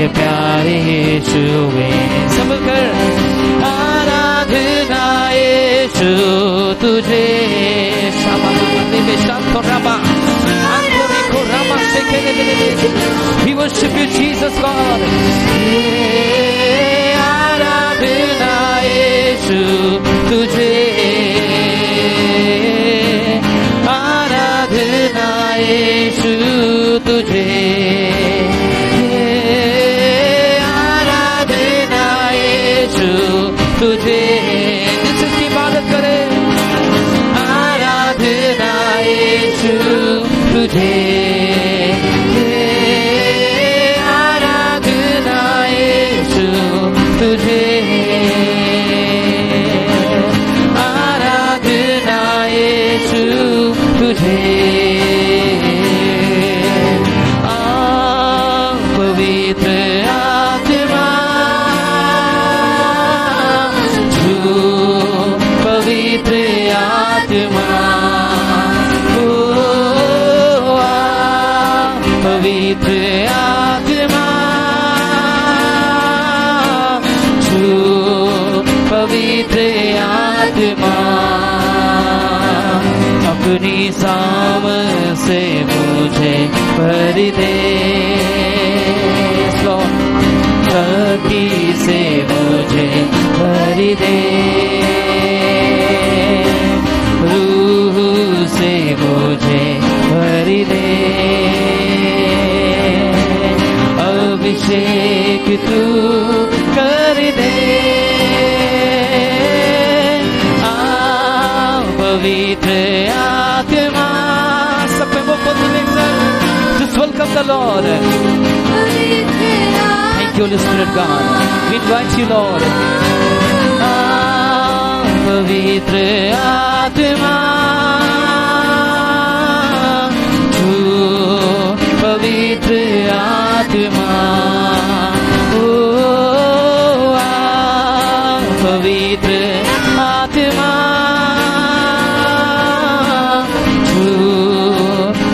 मेरे प्यारे यीशुवे सब कर आराधना यीशु तुझे We worship you, Jesus God. आराधना यीशु तुझे आराधना यीशु तुझे आराधना यीशु तुझे जिसकी इबादत करे आराधना यीशु तुझे आराधना यीशु तुझे आराधना यीशु तुझे पवित्र आत्मा तू पवित्र आत्मा पवित्र आत्मा तू पवित्र आत्मा अपनी साम से मुझे भर दे शक्ति से मुझे भर दे रूह से मुझे भर दे अभिषेक तू कर दे पवित्र आत्मा सब पे वो just welcome the Lord. Thank you, Holy Spirit God. We invite you, Lord. पवित्र आत्मा तू पवित्र आत्मा पवित्र आत्मा तू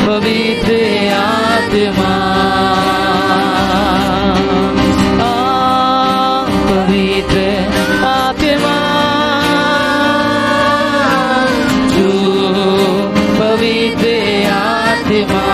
पवित्र आत्मा पवित्र आत्मा तू पवित्र आत्मा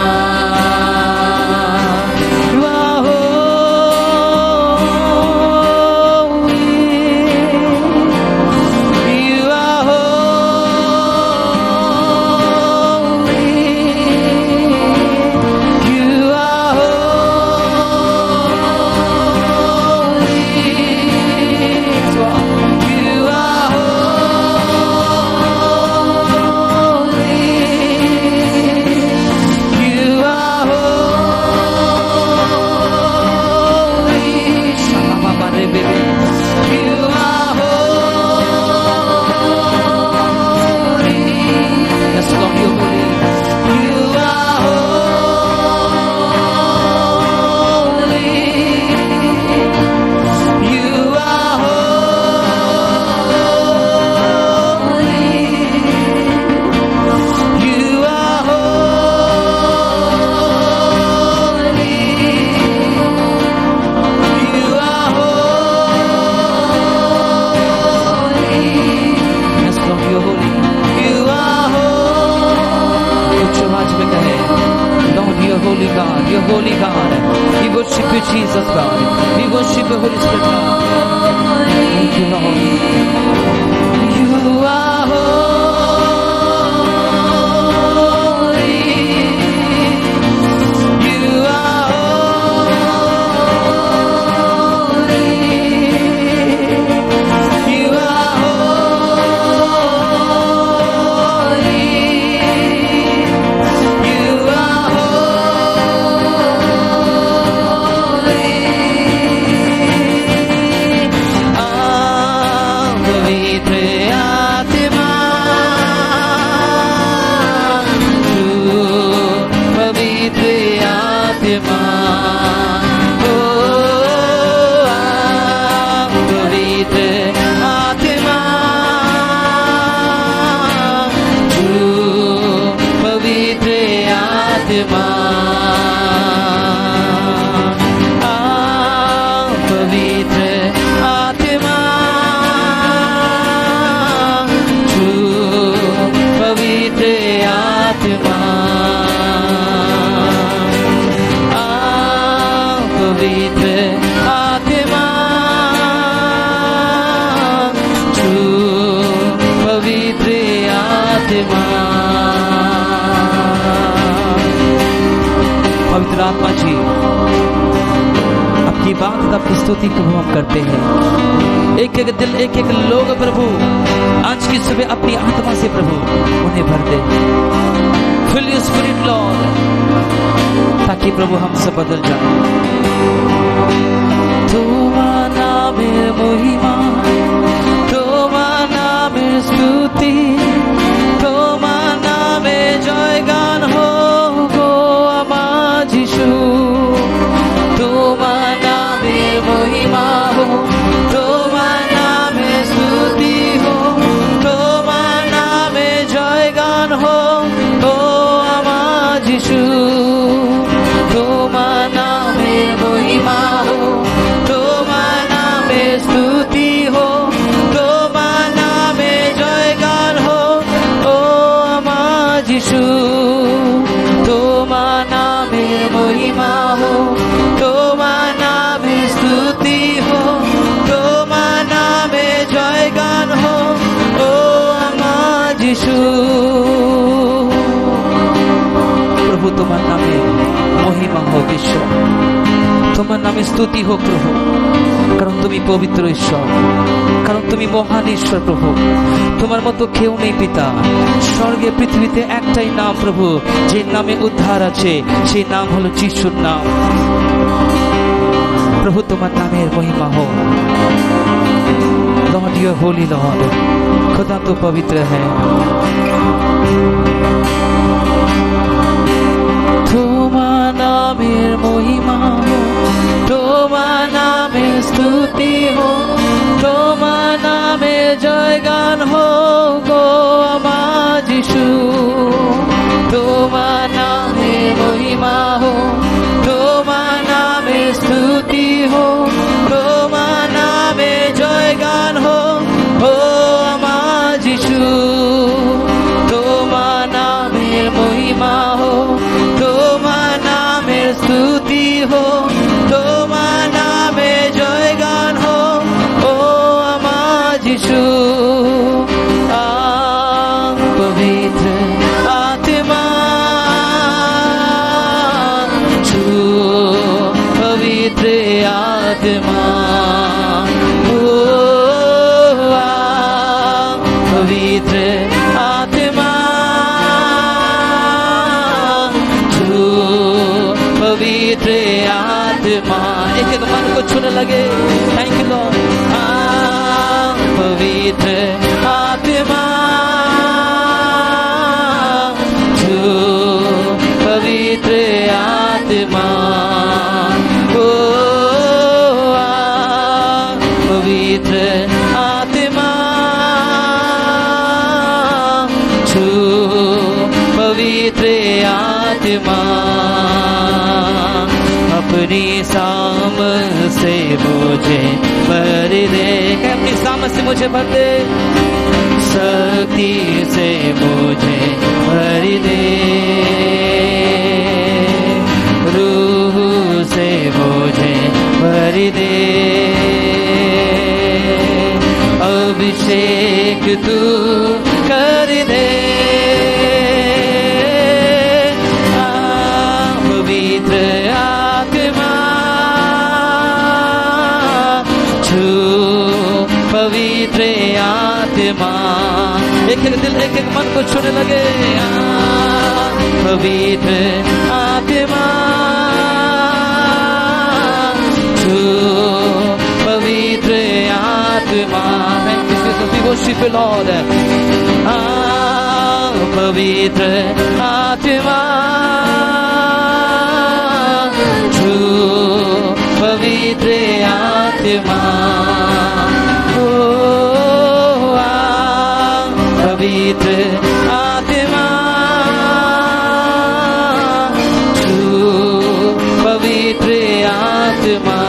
Holy God, we worship you, Jesus God. We worship you, Holy Spirit God. Thank you, Lord. You are holy. You are holy. You are holy. You are holy. पवित्र आत्मा तू पवित्र आत्मा। पवित्र आत्मा जी आपकी बात आपकी स्तुति को हम करते हैं। एक एक दिल एक एक लोग प्रभु आज की सुबह अपनी आत्मा से प्रभु उन्हें भर दे। Fill your spirit Lord ताकि प्रभु हम सब बदल जाए। तुम्हारा नाम है महिमा, तुम्हारा नाम है स्तुति, तुम्हारा नाम है जयगान हो गो आमार यीशु। तुम्हारा नाम है महिमा हो, तुम्हारा नाम है स्तुति हो, तुम्हारा नाम है जयगान हो आमार यीशु। तुम्हारा नाम है महिमा हो, तुम्हारा नाम है स्तुति हो, तुम्हारा नाम है जयगान हो आमार यीशु। तुम्हारा नाम है महिमा हो, तुम्हारा नाम है स्तुति हो, तुम्हारा नाम है जयगान हो आमार यीशु। प्रभु तुम्हारा नाम है महिमा हो ईश्वर, তোমার নামে স্তুতি হোক প্রভু, কারণ তুমি পবিত্র ঈশ্বর, কারণ তুমি মহান ঈশ্বর প্রভু। তোমার মতো কেউ নেই পিতা। স্বর্গে পৃথিবীতে একটাই নাম প্রভু, যে নামে উদ্ধার আছে, সেই নাম হলো যিশুর নাম। প্রভু তোমার নামের মহিমা হোক। Lord you are holy Lord, खुदा तो पवित्र है। তোমার নামের মহিমা हो, তোমার নামের स्तुति हो, তোমার নামে জয়গান हो গো আমার যিশু। তোমার নামে মহিমা हो, তোমার নামে स्तुति हो, তোমার নামে জয়গান हो আমার যিশু। তোমার নামের মহিমা हो, তোমার নামের स्तुति हो, তোমার নামে জয়গান हो আমার যিশু। পবিত্র আত্মা তু পবিত্র আত্মা पवित्र आत्मा तू पवित्र आत्मा। एक एक मन को छूने लगे। Thank you Lord. पवित्र आत्मा तू पवित्र आत्मा पवित्र आत्मा तू पवित्र आत्मा। अपनी शाम से मुझे भर दे, अपनी शाम से मुझे भर दे, शक्ति से मुझे भर दे, रूह से मुझे भर दे, अभिषेक तू कर दे। पवित्र आत्मा तू पवित्र आत्मा। एक एक दिल एक एक मन को छूने लगे। पवित्र आत्मा तू पवित्र आत्मा। worship you Lord। पवित्र आत्मा तू पवित्र आत्मा पवित्र आत्मा तू पवित्र आत्मा।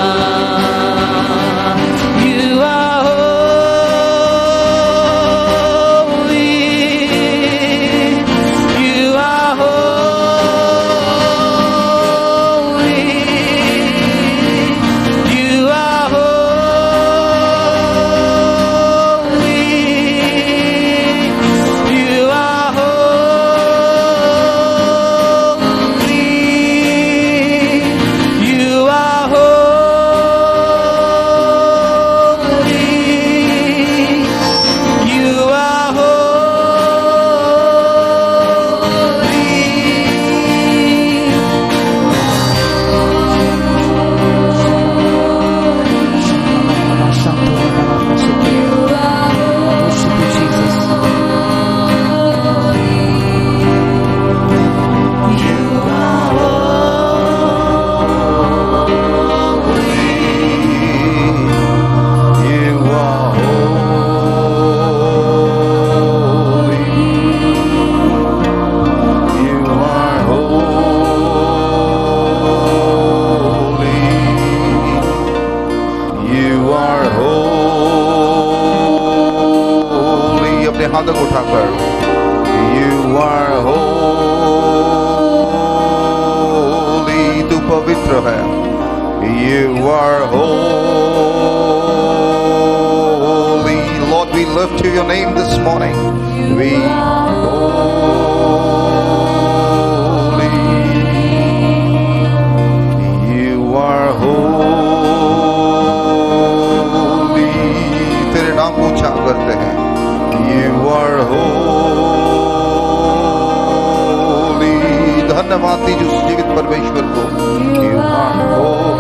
हाथ उठाकर You are holy, तू पवित्र है. You are holy. Lord, we lift to your name this morning. We holy. You are holy. तेरे नाम ऊंचा करते हैं. You are holy. धन्यवाद दीजिए उस जीवित परमेश्वर को. You are holy.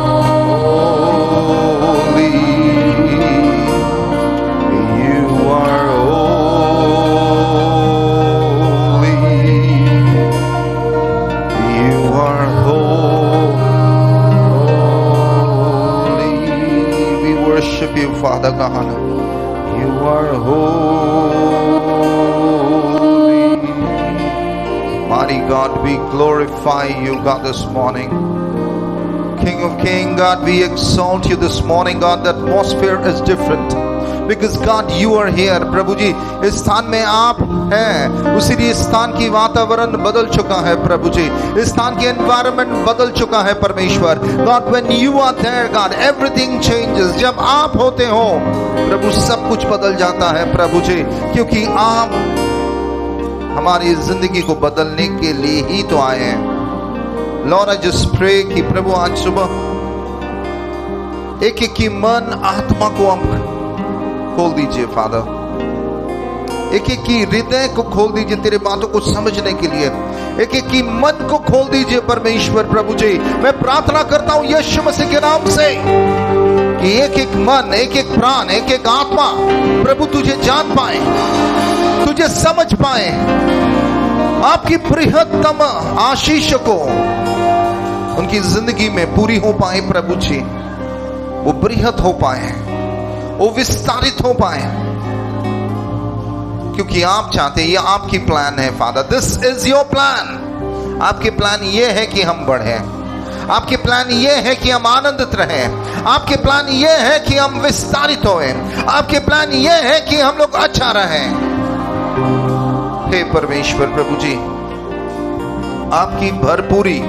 You are holy. You are holy. We worship you, Father God. You are holy. Mighty God, we glorify you, God, this morning. King of Kings, God, we exalt you this morning, God. The atmosphere is different because God, you are here. प्रभु जी, इस स्थान में आप हैं, उसीलिए इस स्थान की वातावरण बदल चुका है. प्रभु जी, इस स्थान की एनवायरनमेंट बदल चुका है परमेश्वर. God, when you are there, God, everything changes. जब आप होते हो प्रभु, सब कुछ बदल जाता है. प्रभु जी, क्योंकि आप हमारी जिंदगी को बदलने के लिए ही तो आए हैं. Lord, I just pray कि प्रभु आज सुबह एक एक की मन आत्मा को हम खोल दीजिए फादर. एक एक की हृदय को खोल दीजिए तेरे बातों को समझने के लिए. एक एक की मन को खोल दीजिए परमेश्वर. प्रभु जी, मैं प्रार्थना करता हूं यीशु मसीह के नाम से कि एक एक मन, एक एक प्राण, एक एक आत्मा प्रभु तुझे जान पाए, तुझे समझ पाए, आपकी बृहत्तम आशीष को उनकी जिंदगी में पूरी हो पाए. प्रभु जी, वो बृहत हो पाए, वो विस्तारित हो पाए, क्योंकि आप चाहते हैं. ये आपकी प्लान है father. This is your plan. आपके प्लान ये है कि हम बढ़ें. आपके प्लान ये है कि हम आनंदित रहें. आपके प्लान ये है कि हम विस्तारित होएं. आपके प्लान ये है कि हम लोग अच्छा रहें. हे परमेश्वर प्रभु जी, आपकी भरपूरी,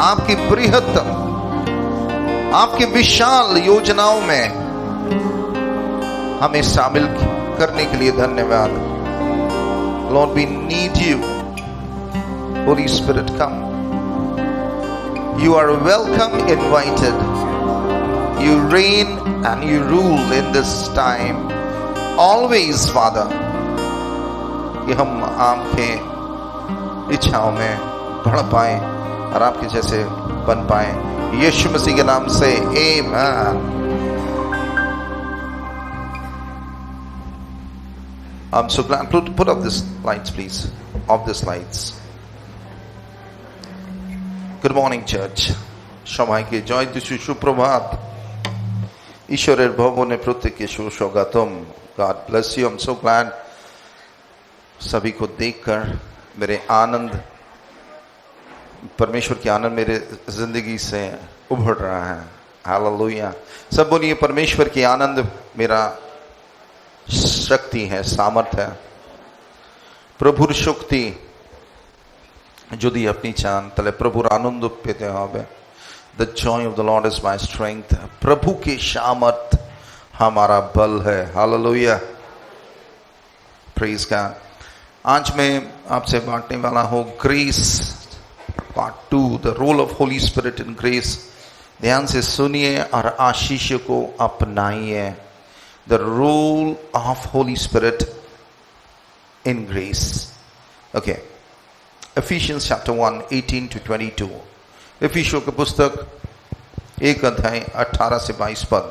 आपकी बृहत्तम, आपकी विशाल योजनाओं में हमें शामिल करने के लिए धन्यवाद. Lord, we need you. Holy Spirit, come. You are welcome, invited. You reign and you rule in this time. Always, Father. कि हम आपके इच्छाओं में बढ़ पाए और आपके जैसे बन पाए. यीशु मसीह के नाम से आमीन. I'm so glad. Put up this lights, please. Off this lights. Good morning, church. সবাইকে জয় যিশু, সুপ্রভাত. ঈশ্বরের ভবনে প্রত্যেককে সুস্বাগতম. God bless you. I'm so glad. सभी को देखकर मेरे आनंद, परमेश्वर की आनंद मेरे जिंदगी से उभर रहा है. हालेलुया. सब बोलिए, परमेश्वर की आनंद मेरा शक्ति है, सामर्थ्य है. প্রভুর শক্তি যদি আপনি চান তাহলে প্রভুর আনন্দ পেতে হবে. The joy of the Lord is my strength. प्रभु की सामर्थ हमारा बल है. हालेलुया. Praise God. आज मैं आपसे बांटने वाला हूँ grace part 2, the role of Holy Spirit in grace. ध्यान से सुनिए और आशीष को अपनाइए. The role of Holy Spirit in grace. Okay, Ephesians chapter 1, 18 to 22. इफिसियों की पुस्तक 1 अध्याय 18 से 22 पद.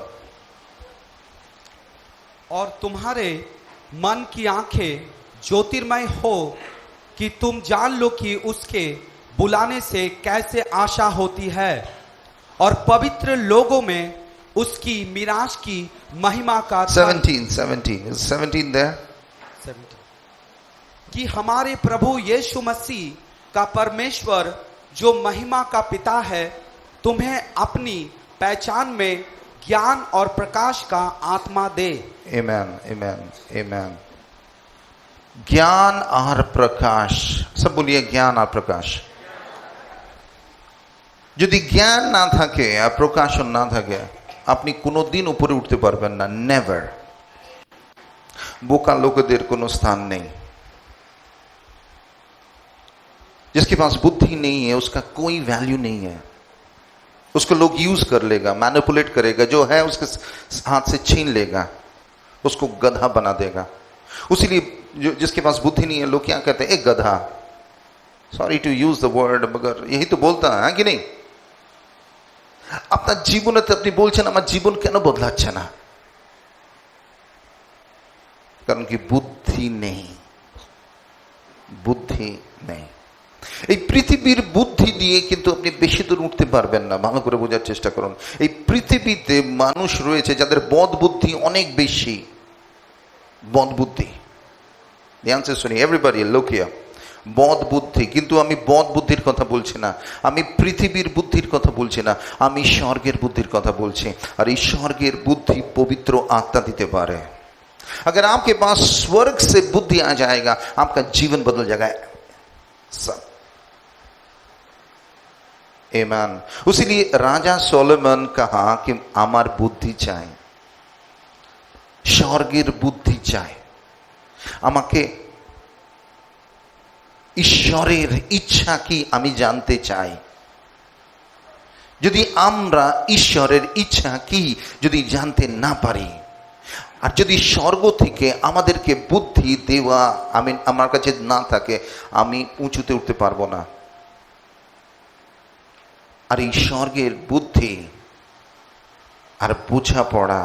और तुम्हारे मन की आंखें ज्योतिर्मय हो कि तुम जान लो कि उसके बुलाने से कैसे आशा होती है और पवित्र लोगों में उसकी मिराज की महिमा का 17 is 17 there? 17 कि हमारे प्रभु यीशु मसीह का परमेश्वर जो महिमा का पिता है तुम्हें अपनी पहचान में ज्ञान और प्रकाश का आत्मा दे. Amen, amen, amen. জ্ঞান আর প্রকাশ, সব বলিয়ে জ্ঞান আর প্রকাশ। যদি জ্ঞান না থাকে আর প্রকাশন না থাকে, আপনি কোনোদিন উপরে উঠতে পারবেন না, নেভার। বোকা লোকেদের কোনো স্থান নেই। जिसके पास बुद्धि नहीं है उसका कोई वैल्यू नहीं है। उसको लोग यूज कर लेगा, मैनिपुलेट करेगा, जो है उसके हाथ से छीन लेगा, उसको गधा बना देगा। उसीलिए जिसके पास बुद्धि नहीं है लोग क्या कहते हैं, एक गधा, sorry to use the word, मगर यही तो बोलता है कि नहीं। আপনার জীবনে তো আপনি বলছেন আমার জীবন কেন বদলাচ্ছে না, কারণ কি বুদ্ধি নেই, বুদ্ধি নেই। এই পৃথিবীর বুদ্ধি দিয়ে কিন্তু আপনি বেশি দূর উঠতে পারবেন না। ভালো করে বোঝার চেষ্টা করুন। এই পৃথিবীতে মানুষ রয়েছে যাদের বদ বুদ্ধি অনেক বেশি, বদ বুদ্ধি। শুনি এভরিবডি লোকিয়া বদ বুদ্ধি, কিন্তু আমি বদ বুদ্ধির কথা বলছি না, আমি পৃথিবীর বুদ্ধির কথা বলছি না, আমি স্বর্গের বুদ্ধির কথা বলছি। আর এই স্বর্গের বুদ্ধি পবিত্র आत्मा देते पारे। अगर आपके पास स्वर्ग से बुद्धि आ जाएगा, आपका जीवन बदल जाएगा सब। आमीन। उसीलिए राजा सोलोमन कहा कि আমার বুদ্ধি চাই, স্বর্গের বুদ্ধি চাই, আমাকে ঈশ্বরের ইচ্ছা কি আমি জানতে চাই। যদি আমরা ঈশ্বরের ইচ্ছা কি যদি জানতে না পারি, আর যদি স্বর্গ থেকে আমাদেরকে বুদ্ধি দেওয়া আমার কাছে না থাকে, আমি উঁচুতে উঠতে পারবো না। আর এই স্বর্গের বুদ্ধি আর বোঝাপড়া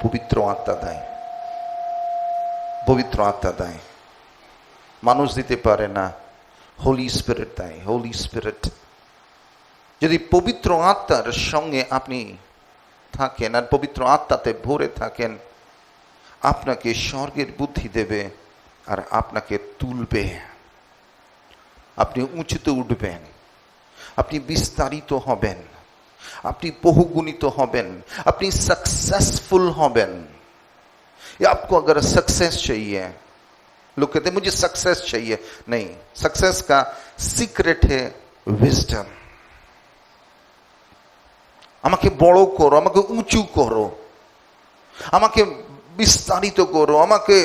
পবিত্র আত্মা দেয়, পবিত্র আত্মা দেয়, মানুষ দিতে পারে না, হোলি স্পিরিট দেয়, হোলি স্পিরিট। যদি পবিত্র আত্মার সঙ্গে আপনি থাকেন আর পবিত্র আত্মাতে ভরে থাকেন, আপনাকে স্বর্গের বুদ্ধি দেবে আর আপনাকে তুলবে, আপনি উঁচুতে উঠবেন, আপনি বিস্তারিত হবেন, আপনি বহুগুণিত হবেন, আপনি सक्सेसफुल হবেন। आपको अगर सक्सेस चाहिए, लोग कहते हैं मुझे सक्सेस चाहिए, नहीं, सक्सेस का सीक्रेट है विजडम। আমাকে বড় করো, আমাকে উঁচু করো, আমাকে বিস্তারিত করো, আমাকে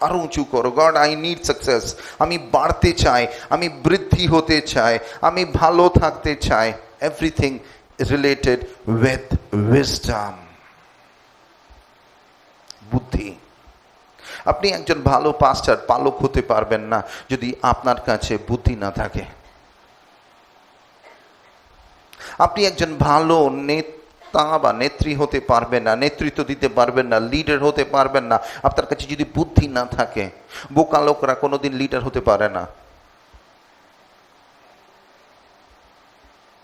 আরো উঁচু করো। গড আই নিড সাকসেস, আমি বাড়তে চাই, আমি বৃদ্ধি হতে চাই, আমি ভালো থাকতে চাই। এভরিথিং রিলেটেড উইথ উইজডম, বুদ্ধি। আপনি একজন ভালো পাস্টার, পালক হতে পারবেন না যদি আপনার কাছে বুদ্ধি না থাকে। আপনি একজন ভালো নেতা বা নেত্রী হতে পারবেন না, নেতৃত্ব দিতে পারবেন না, লিডার হতে পারবেন না আপনার কাছে যদি বুদ্ধি না থাকে। বোকা লোকরা কোনোদিন লিডার হতে পারে না।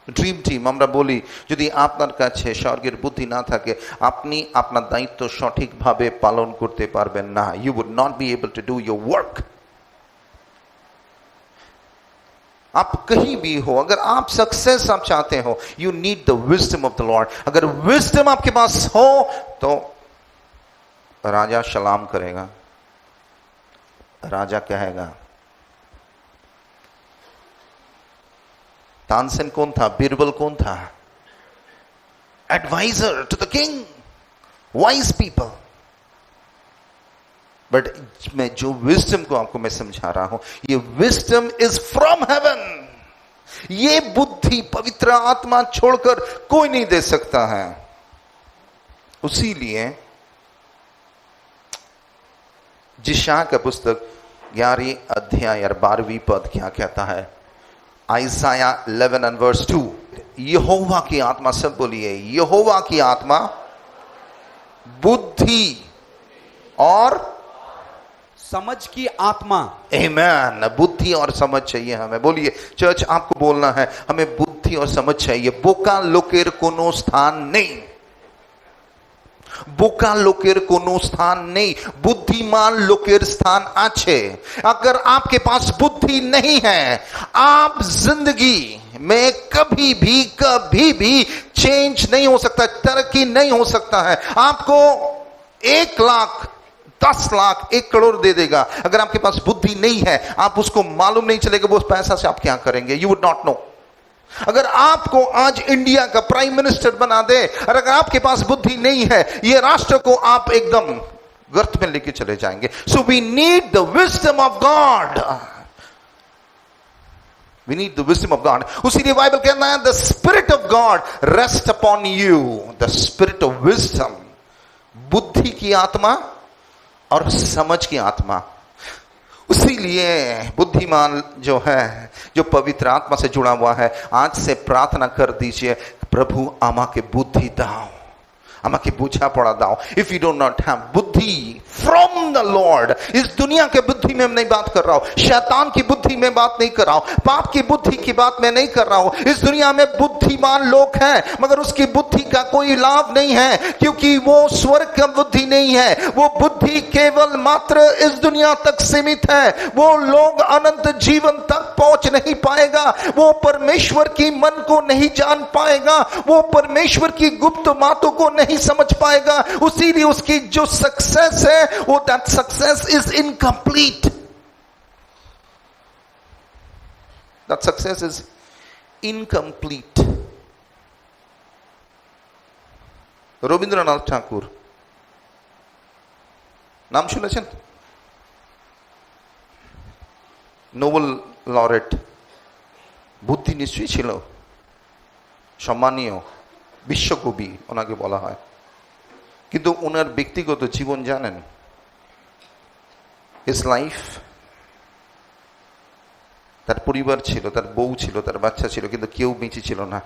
ড্রিম টিম আমরা বলি, যদি আপনার কাছে স্বর্গের বুদ্ধি না থাকে, আপনি আপনার দায়িত্ব সঠিকভাবে পালন করতে পারবেন না। You would not be able to do your work. आप कहीं भी हो, अगर आप सक्सेस आप चाहते हो, you need the wisdom of the Lord. अगर विजडम आपके पास हो तो राजा सलाम करेगा, राजा कहेगा। तानसेन कौन था, बीरबल कौन था? Adviser to the king, wise people. But मैं जो विजडम को आपको मैं समझा रहा हूं, ये विजडम इज फ्रॉम हेवन। ये बुद्धि पवित्र आत्मा छोड़कर कोई नहीं दे सकता है। उसीलिए जिशाया का पुस्तक 11 अध्याय और 12वीं पद क्या कहता है? आइसाया 11 and verse 2, यहोवा की आत्मा, सब बोलिए यहोवा की आत्मा बुद्धि और समझ की आत्मा। आमीन। बुद्धि और समझ चाहिए हमें। बोलिए चर्च, आपको बोलना है हमें बुद्धि और समझ चाहिए। बोका लोकेर कोनो स्थान नहीं, বোকা লোকের কোনো স্থান নেই, বুদ্ধিমান লোকের স্থান আছে। अगर आपके पास बुद्धि नहीं है, आप जिंदगी में कभी भी चेंज नहीं हो सकता, तरक्की नहीं हो सकता है। आपको 1 लाख 10 लाख 1 करोड़ दे देगा, अगर आपके पास बुद्धि नहीं है, आप उसको मालूम नहीं चलेगा वो पैसा से आप क्या करेंगे, यू वुड नॉट नो। अगर आपको आज इंडिया का प्राइम मिनिस्टर बना दे और अगर आपके पास बुद्धि नहीं है, ये राष्ट्र को आप एकदम गर्त में लेके चले जाएंगे। So we need the wisdom of God, we need the wisdom of God. उसीलिए बाइबल कहना है the spirit of God rest upon you, the spirit of wisdom, बुद्धि की आत्मा और समझ की आत्मा। उसीलिए बुद्धिमान जो है, जो पवित्र आत्मा से जुड़ा हुआ है, आज से प्रार्थना कर दीजिए, प्रभु আমাকে बुद्धि दाओ, আমাকে बुझा पड़ा दाओ। If you do not have बुद्धि फ्रॉम द लॉर्ड, इस दुनिया के बुद्धि में मैं नहीं बात कर रहा हूं, शैतान की बुद्धि में बात नहीं कर रहा हूं, पाप की बुद्धि की बात मैं नहीं कर रहा हूं। इस दुनिया में बुद्धिमान लोग हैं मगर उसकी बुद्धि का कोई लाभ नहीं है, क्योंकि वो स्वर्ग का बुद्धि नहीं है, वो बुद्धि केवल मात्र इस दुनिया तक सीमित है। वो लोग अनंत जीवन तक पहुंच नहीं पाएगा, वो परमेश्वर की मन को नहीं जान पाएगा, वो परमेश्वर की गुप्त बातों को नहीं समझ पाएगा। उसीलिए उसकी जो सक्सेस है वो that success is incomplete, that success is incomplete. Rabindranath Tagore নাম শুনেছেন? নোবেল লরেট, বুদ্ধি নিশ্চয়ই ছিল, সম্মানীয় বিশ্বকবি ওনাকে বলা হয়, কিন্তু ওনার ব্যক্তিগত জীবন জানেন? হিজ লাইফ, তার পরিবার ছিল, তার বউ ছিল, তার বাচ্চা ছিল, কিন্তু কেউ বেঁচে ছিল না।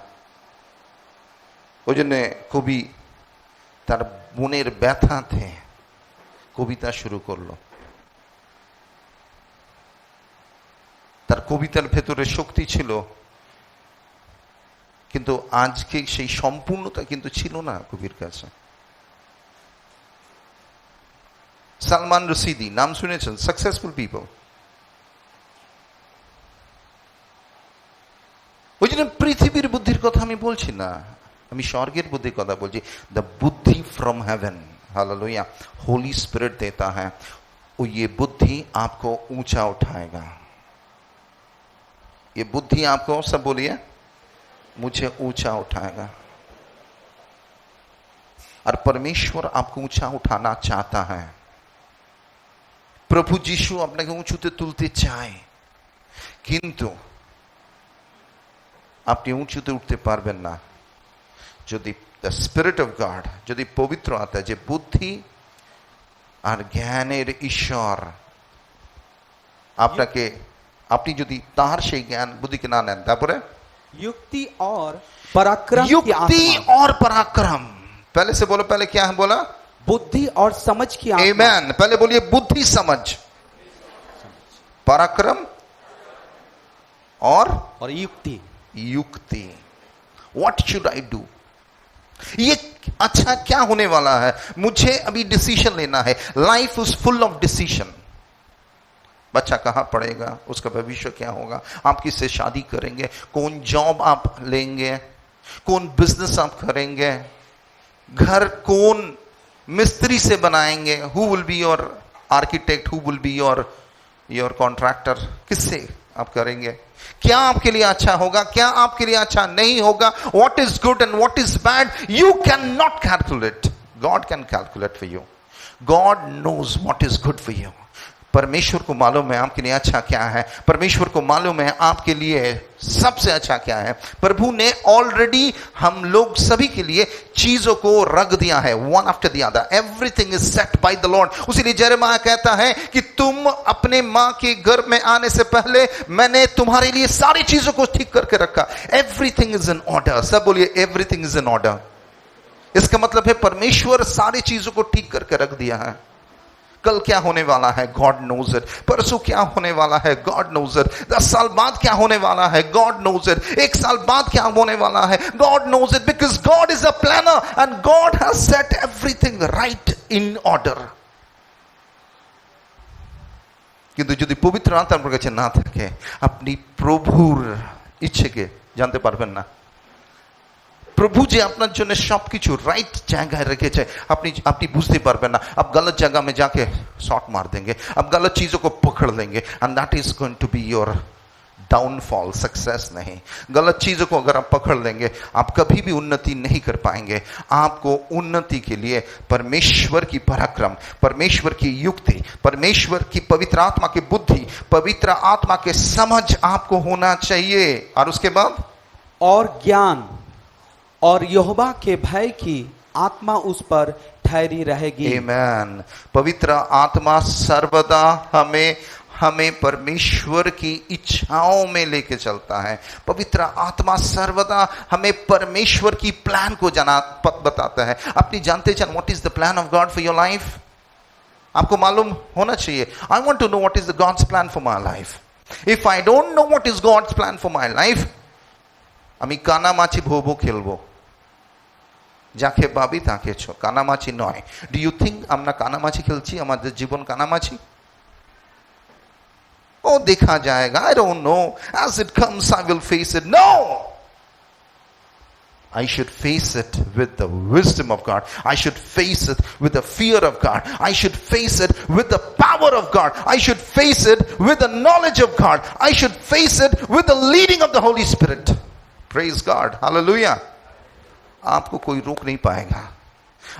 ওই জন্য কবি তার মনের ব্যথাতে কবিতা শুরু করলো। তার কবিতার ভেতরে শক্তি ছিল, কিন্তু আজকে সেই সম্পূর্ণতা কিন্তু ছিল না কবির কাছে। সালমান রশিদি নাম শুনেছেন? Successful people. ওই জন্য পৃথিবীর বুদ্ধির কথা আমি বলছি না, আমি स्वर्गीय बुद्धि का কথা বলছি। द बुद्धि from heaven, hallelujah, Holi spirit देता है, वो ये बुद्धि आपको ऊंचा उठाएगा। ये बुद्धि आपको, सब बोलिए, मुझे ऊंचा उठाएगा। और परमेश्वर आपको ऊंचा उठाना चाहता है। प्रभु जीशु আপনাকে উঁচুতে তুলতে চায়, কিন্তু আপনি উঁচুতে উঠতে পারবেন না যদি দ্য স্পিরিট অফ গড, যদি পবিত্র আত্মা, যে বুদ্ধি আর জ্ঞানের ঈশ্বর আপনাকে, আপনি যদি তার সেই জ্ঞান বুদ্ধিকে না নেন, তারপরে युक्ति और पराक्रम, युक्ति और पराक्रम। पहले से बोलो, पहले क्या है बोला? बुद्धि और समझ की आत्मा। आमेन। पहले बोलिए बुद्धि, समझ, पराक्रम और युक्ति। युक्ति। What should I do? ये अच्छा क्या होने वाला है, मुझे अभी डिसीजन लेना है। Life is full of decision. बच्चा कहाँ पढ़ेगा, उसका भविष्य क्या होगा, आप किससे शादी करेंगे, कौन जॉब आप लेंगे, कौन बिजनेस आप करेंगे, घर कौन मिस्त्री से बनाएंगे, who will be your architect, who will be your contractor, किससे आप करेंगे, क्या आपके लिए अच्छा होगा, क्या आपके लिए अच्छा नहीं होगा, what is good and what is bad, you can not calculate, God can calculate for you. God knows what is good for you. परमेश्वर को मालूम है आपके लिए अच्छा क्या है, परमेश्वर को मालूम है आपके लिए सबसे अच्छा क्या है। प्रभु ने ऑलरेडी हम लोग सभी के लिए चीजों को रख दिया है, one after the other, everything is set by the Lord. उसीलिए यिर्मयाह कहता है कि तुम अपने मां के गर्भ में आने से पहले मैंने तुम्हारे लिए सारी चीजों को ठीक करके रखा। Everything is in order. सब बोलिए एवरीथिंग इज इन ऑर्डर। इसका मतलब है परमेश्वर सारी चीजों को ठीक करके रख दिया है। कल क्या होने वाला है, गॉड नोज इट। परसों क्या होने वाला है, गॉड नोज इट। 10 साल बाद क्या होने वाला है, गॉड नोज इट। 1 साल बाद क्या होने वाला है, God knows it, because God is a planner and God has set everything right in order. কিন্তু যদি পবিত্র আত্মা আপনার কাছে না থাকে, আপনি প্রভুর ইচ্ছেকে জানতে পারবেন না। প্রভু যে আপনার জন্য সবকিছু রাইট জায়গায় রেখেছে, আপনি বুঝতে পারবেন না। आप गलत जगह में जाके शॉट मार देंगे, आप गलत चीजों को पकड़ लेंगे, and that is going to be your downfall, success नहीं। गलत चीजों को अगर आप पकड़ लेंगे, आप कभी भी उन्नति नहीं कर पाएंगे। आपको उन्नति के लिए परमेश्वर की पराक्रम, परमेश्वर की युक्ति, परमेश्वर की पवित्र आत्मा की बुद्धि, पवित्र आत्मा के समझ आपको होना चाहिए। और उसके बाद और ज्ञान और यहोवा के भय की आत्मा उस पर ठहरी रहेगी। आमीन। पवित्र आत्मा सर्वदा हमें परमेश्वर की इच्छाओं में लेके चलता है। पवित्र आत्मा सर्वदा हमें परमेश्वर की प्लान को बताता है। अपनी जानते हैं what is the plan of God for your life? आपको मालूम होना चाहिए। I want to know what is the God's plan for my life. If I don't know what is God's plan for my life, আমি কানামাছি ভোবো খেলবো, যাকে পাবি তাকে কানামাছি নয়। ডু ইউ থিঙ্ক আমরা কানামাছি খেলছি? আমাদের জীবন কানামাছি? ও দেখা जाएगा, I don't know, as it comes I will face it. No, I should face it with the wisdom of God. I should face it with the fear of God. I should face it with the power of God. I should face it with the knowledge of God. I should face it with the leading of the Holy Spirit. Praise God. Hallelujah. आपको कोई रोक नहीं पाएगा,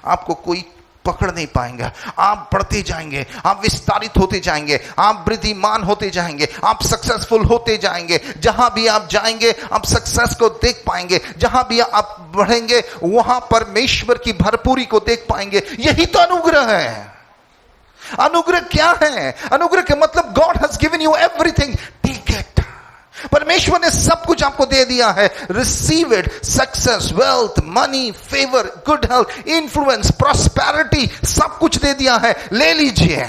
आपको कोई पकड़ नहीं पाएंगे। आप बढ़ते जाएंगे, आप विस्तारित होते जाएंगे, आप वृद्धिमान होते जाएंगे, आप सक्सेसफुल होते जाएंगे। जहां भी आप जाएंगे आप सक्सेस को देख पाएंगे। जहां भी आप बढ़ेंगे वहां परमेश्वर की भरपूरी को देख पाएंगे। यही तो अनुग्रह है। अनुग्रह क्या है? अनुग्रह का मतलब God has given you everything, take it. परमेश्वर ने सब कुछ आपको दे दिया है। Receive it. Success, wealth, money, favour, good health, influence, prosperity, सब कुछ दे दिया है, ले लीजिए।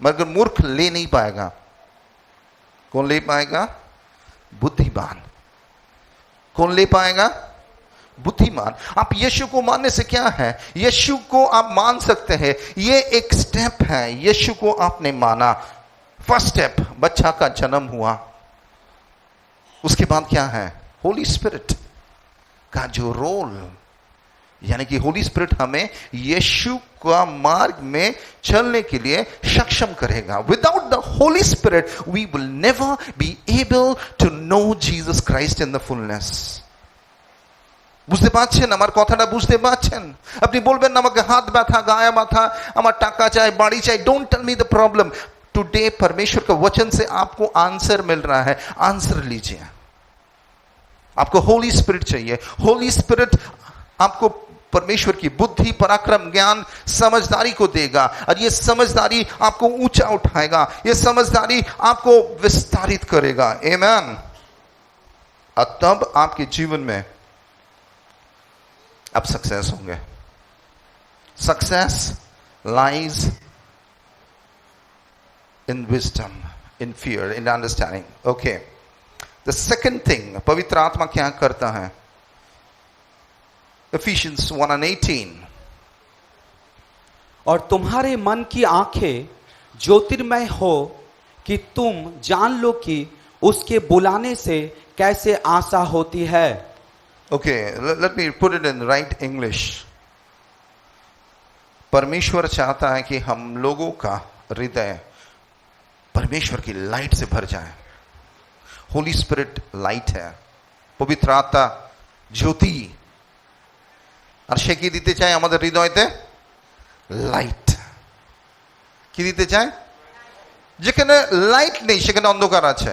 मगर मूर्ख ले नहीं पाएगा। कौन ले पाएगा? बुद्धिमान। कौन ले पाएगा? बुद्धिमान। आप यीशु को मानने से क्या है? यीशु को आप मान सकते हैं, ये एक स्टेप है। यीशु को आपने माना, फर्स्ट स्टेप, बच्चा का जन्म हुआ। उसके बाद क्या है? होली स्पिरिट का जो रोल, यानी कि होली स्पिरिट हमें यीशु का मार्ग में चलने के लिए सक्षम करेगा। Without the Holy Spirit we will never be able to know Jesus Christ in the fullness. বুঝতে পারছেন আমার কথাটা? বুঝতে পারছেন? আপনি বলবেন না আমাকে হাত ব্যথা, গায়ে ব্যথা, আমার টাকা চাই, বাড়ি চাই। Don't tell me the problem. Today परमेश्वर का वचन से आपको आंसर मिल रहा है। आंसर लीजिए। आपको होली स्पिरिट चाहिए। होली स्पिरिट आपको परमेश्वर की बुद्धि, पराक्रम, ज्ञान, समझदारी को देगा। और ये समझदारी आपको ऊंचा उठाएगा, ये समझदारी आपको विस्तारित करेगा। आमीन। और तब आपके जीवन में आप सक्सेस होंगे। Success lies in wisdom, in fear, in understanding. Okay. The second thing, पवित्र आत्मा क्या करता है? Ephesians 1:18. और तुम्हारे मन की आंखें ज्योतिर्मय हो कि तुम जान लो कि उसके बुलाने से कैसे आशा होती है। Okay, let me put it in right English. परमेश्वर चाहता है कि हम लोगों का हृदय परमेश्वर की लाइट से भर जाए। होली स्पिरिट लाइट है, पवित्र आत्मा ज्योति। আর সে কি দিতে চায় আমাদের হৃদয়তে? লাইট। কি দিতে চায়? যেখানে লাইট নেই সেখানে অন্ধকার আছে।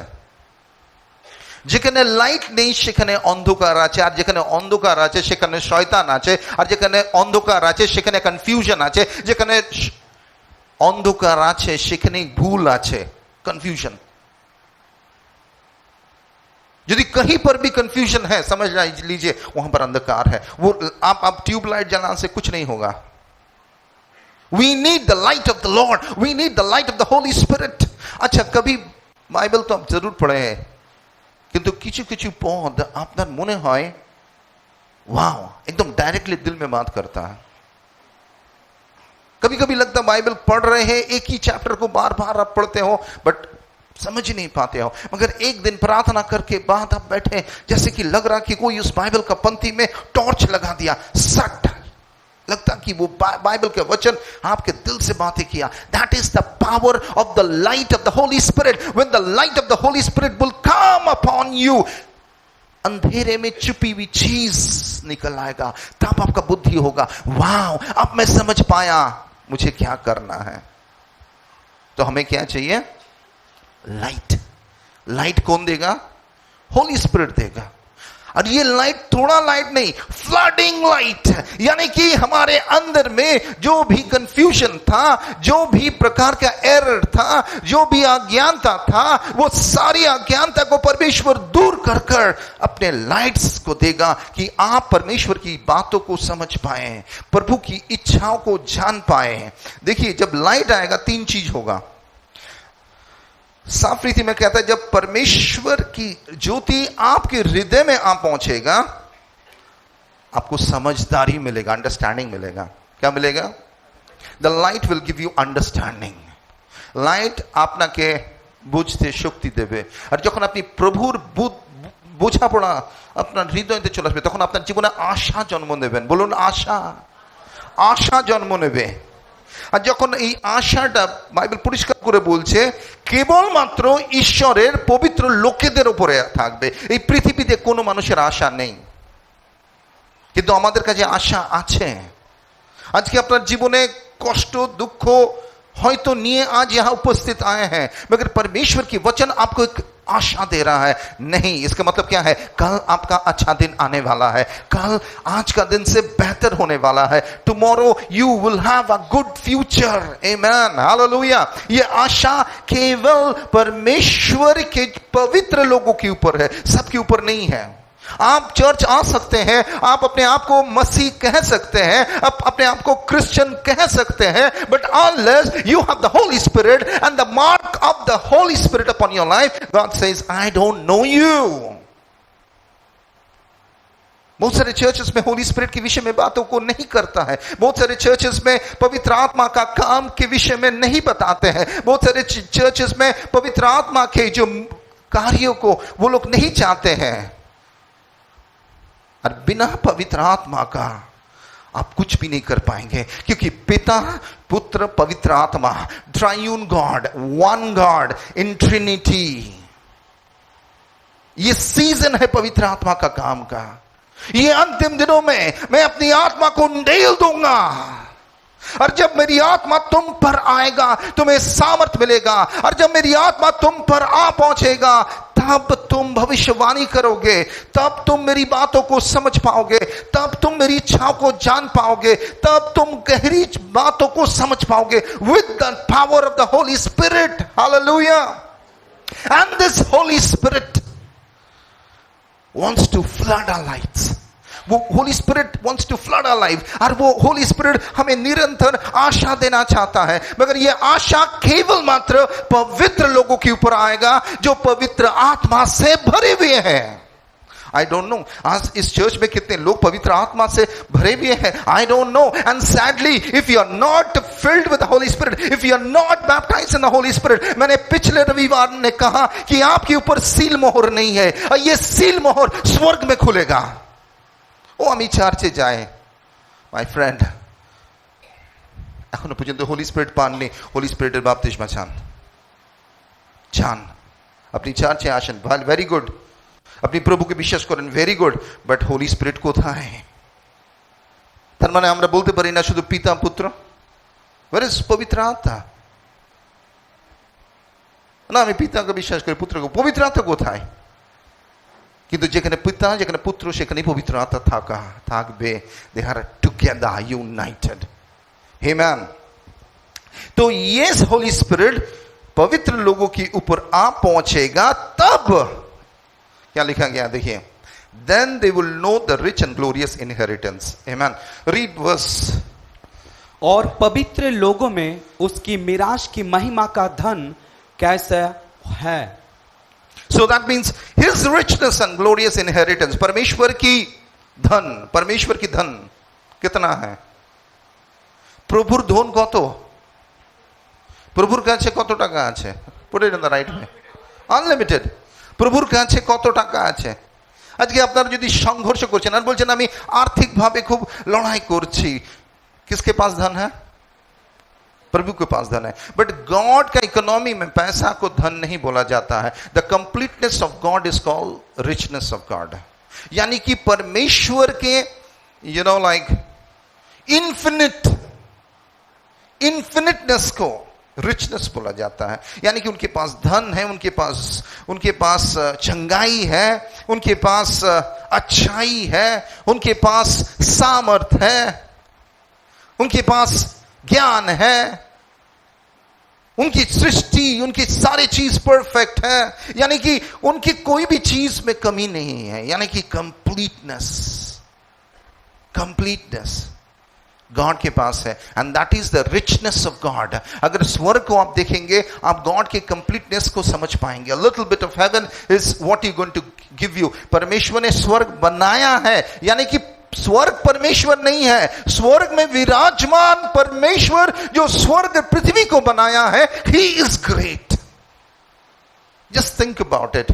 যেখানে লাইট নেই সেখানে অন্ধকার আছে। আর যেখানে অন্ধকার আছে সেখানে শয়তান আছে। আর যেখানে অন্ধকার আছে সেখানে কনফিউশন আছে। যেখানে অন্ধকার আছে সেখানে ভুল আছে, कंफ्यूजन। यदि कहीं पर भी कंफ्यूजन है समझ लीजिए वहां पर अंधकार है। वो आप ट्यूबलाइट जलाने से कुछ नहीं होगा। We need the light of the Lord, we need the light of the Holy Spirit. अच्छा, कभी बाइबल तो आप जरूर पढ़े हैं, किंतु किछु किछु पद आपनार मने হয় वाओ, एकदम डायरेक्टली दिल में बात करता है। कभी कभी लगता बाइबल पढ़ रहे हैं, एक ही चैप्टर को बार बार आप पढ़ते हो, बट समझ नहीं पाते हो, मगर एक दिन प्रार्थना करके बाद आप बैठे, जैसे कि लग रहा कि कोई उस बाइबल का पंक्ति में टॉर्च लगा दिया, सट लगता कि वो बाइबल के वचन आपके दिल से बातें किया। That is the power of the light of the Holy spirit. When the light of the Holy spirit will come upon you, अंधेरे में छुपी हुई चीज निकल आएगा, तब आपका बुद्धि होगा, वाह अब मैं समझ पाया मुझे क्या करना है। तो हमें क्या चाहिए? लाइट। लाइट कौन देगा? होली स्पिरिट देगा। और ये लाइट थोड़ा लाइट नहीं, फ्लडिंग लाइट, यानी कि हमारे अंदर में जो भी कंफ्यूजन था, जो भी प्रकार का एरर था, जो भी अज्ञानता था, वो सारी अज्ञानता को परमेश्वर दूर कर कर अपने लाइट्स को देगा कि आप परमेश्वर की बातों को समझ पाए, प्रभु की इच्छाओं को जान पाए। देखिए, जब लाइट आएगा तीन चीज होगा। साफ रीति में कहता है, जब परमेश्वर की ज्योति आपके हृदय में आ पहुंचेगा, आपको समझदारी मिलेगा, अंडरस्टैंडिंग मिलेगा। क्या मिलेगा? The light will give you understanding. Light आपनाके बुझते शक्ति देवे। और যখন আপনি প্রভুর বোঝাপড়া আপনার হৃদয়তে চলে আসবে, তখন আপনার জীবনে আশা জন্ম নেবেন। বলুন আশা। আশা জন্ম নেবে। আর যখন এই আশাটা বাইবেল পরিষ্কার করে বলছে কেবলমাত্র ঈশ্বরের পবিত্র লোকেদের উপরে থাকবে, এই পৃথিবীতে কোনো মানুষের আশা নেই, কিন্তু আমাদের কাছে আশা আছে। আজকে আপনার জীবনে কষ্ট দুঃখ হয়তো নিয়ে आज यहाँ उपस्थित आए हैं, मगर परमेश्वर की वचन आपको एक आशा दे रहा है। नहीं, इसका मतलब क्या है? कल आपका अच्छा दिन आने वाला है, कल आज का दिन से बेहतर होने वाला है। Tomorrow you will have a good future. Amen, hallelujah. ये आशा केवल परमेश्वर के पवित्र लोगों के ऊपर है, सबके ऊपर नहीं है। आप चर्च आ सकते हैं, आप अपने आप को मसीह कह सकते हैं, आप अपने आप को क्रिश्चियन कह सकते हैं, but unless you have the Holy spirit and the mark of the Holy spirit upon your life, God says I don't no you. बहुत सारे चर्चेस में होली स्पिरिट के विषय में बातों को नहीं करता है। बहुत सारे चर्चेस में पवित्र आत्मा का काम के विषय में नहीं बताते हैं। बहुत सारे चर्चेस में पवित्र आत्मा के जो कार्यों को वो लोग नहीं चाहते हैं। और बिना पवित्र आत्मा का आप कुछ भी नहीं कर पाएंगे, क्योंकि पिता पुत्र पवित्र आत्मा, ट्रायून गॉड, वन गॉड इन ट्रिनिटी। ये सीजन है पवित्र आत्मा का काम का। ये अंतिम दिनों में मैं अपनी आत्मा को उंडेल दूंगा, और जब मेरी आत्मा तुम पर आएगा तुम्हें सामर्थ मिलेगा, और जब मेरी आत्मा तुम पर आ पहुंचेगा तब तुम भविष्यवाणी करोगे, तब तुम मेरी बातों को समझ पाओगे, तब तुम मेरी इच्छाओं को जान पाओगे, तब तुम गहरी बातों को समझ पाओगे with the power of the Holy spirit. Hallelujah. And this Holi spirit wants to flood our lives. वो Holi spirit wants to flood our life, और वो होली स्पिरिट हमें निरंतर आशा देना चाहता है, मगर ये आशा केवल मात्र पवित्र लोगों के ऊपर आएगा जो पवित्र आत्मा से भरे हुए हैं। आई डोंट नो आज इस चर्च में कितने लोग पवित्र आत्मा से भरे हुए हैं, I don't know. And sadly if you are not filled with the Holy Spirit, if you are not baptised in the Holy Spirit, मैंने पिछले रविवार ने कहा कि आपके ऊपर सील मोहर नहीं है, और ये सील मोहर स्वर्ग में खुलेगा। ও আমি চার্চে যাই, মাই ফ্রেন্ড, এখনো পর্যন্ত হোলি স্পিরিট পাননি, হোলি স্পিরিটের বাপ্তিস্মা চান, চান, আপনি চার্চে আসেন, ভেরি গুড, আপনি প্রভুকে বিশ্বাস করেন, very good, but Holy Spirit কোথায়? তার মানে আমরা বলতে পারি না শুধু পিতা পুত্র, ওয়ার ইজ পবিত্র আত্মা? না, আমি পিতাকে বিশ্বাস করি, পুত্রকে, পবিত্র আত্মা কোথায়? কিন্তু যেখানে পিতা যেখানে পুত্র সেখানে পবিত্র আত্মা থাকবে। দে আর টুগেদার यूनाइटेड। आमेन। तो ये होली स्पिरिट पवित्र लोगों के ऊपर आ पहुंचेगा, तब क्या लिखा गया देखिए, then they will know the rich and glorious inheritance. Amen. Read verse. और पवित्र लोगों में उसकी मिराज की महिमा का धन कैसा है। So that means his richness and glorious inheritance, परमेश्वर की धन, परमेश्वर की धन कितना है? প্রভুর ধন কত? প্রভুর কাছে কত টাকা আছে? Put it in the right way. Unlimited. প্রভুর কাছে কত টাকা আছে? আজকে আপনারা যদি সংঘর্ষ করছেন আর বলছেন আমি আর্থিকভাবে খুব লড়াই করছি, किसके पास धन है? प्रभु के पास धन है। बट गॉड का इकोनॉमी में पैसा को धन नहीं बोला जाता है। The completeness of God is called richness of God. यानी कि परमेश्वर के लाइक इन्फिनिटनेस को रिचनेस बोला जाता है। यानी कि उनके पास धन है, उनके पास चंगाई है, उनके पास अच्छाई है, उनके पास सामर्थ है, उनके पास ज्ञान है, उनकी सृष्टि, उनकी सारी चीज परफेक्ट है। यानी कि उनकी कोई भी चीज में कमी नहीं है। यानी कि कंप्लीटनेस गॉड के पास है, and that is the richness of God. अगर स्वर्ग को आप देखेंगे, आप गॉड के कंप्लीटनेस को समझ पाएंगे। A little bit of heaven is what he going to give you. परमेश्वर ने स्वर्ग बनाया है, यानी कि स्वर्ग परमेश्वर नहीं है, स्वर्ग में विराजमान परमेश्वर जो स्वर्ग पृथ्वी को बनाया है, he is great. Just think about it.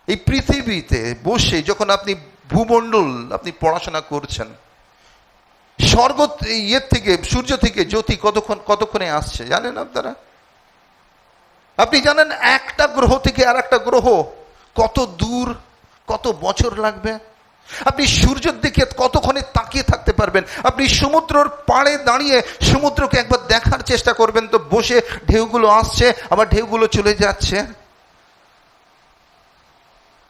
এই পৃথিবীতে বসে যখন আপনি ভূমণ্ডল আপনি পড়াশোনা করছেন, স্বর্গ থেকে সূর্য থেকে জ্যোতি কতক্ষণে আসছে জানেন আপনারা? আপনি জানেন একটা গ্রহ থেকে আর একটা গ্রহ কত দূর, কত বছর লাগবে? আপনি সূর্যের দিকে কতক্ষণে তাকিয়ে থাকতে পারবেন? আপনি সমুদ্রের পাড়ে দাঁড়িয়ে সমুদ্রকে একবার দেখার চেষ্টা করবেন তো বসে ঢেউগুলো আসছে আবার ঢেউগুলো চলে যাচ্ছে।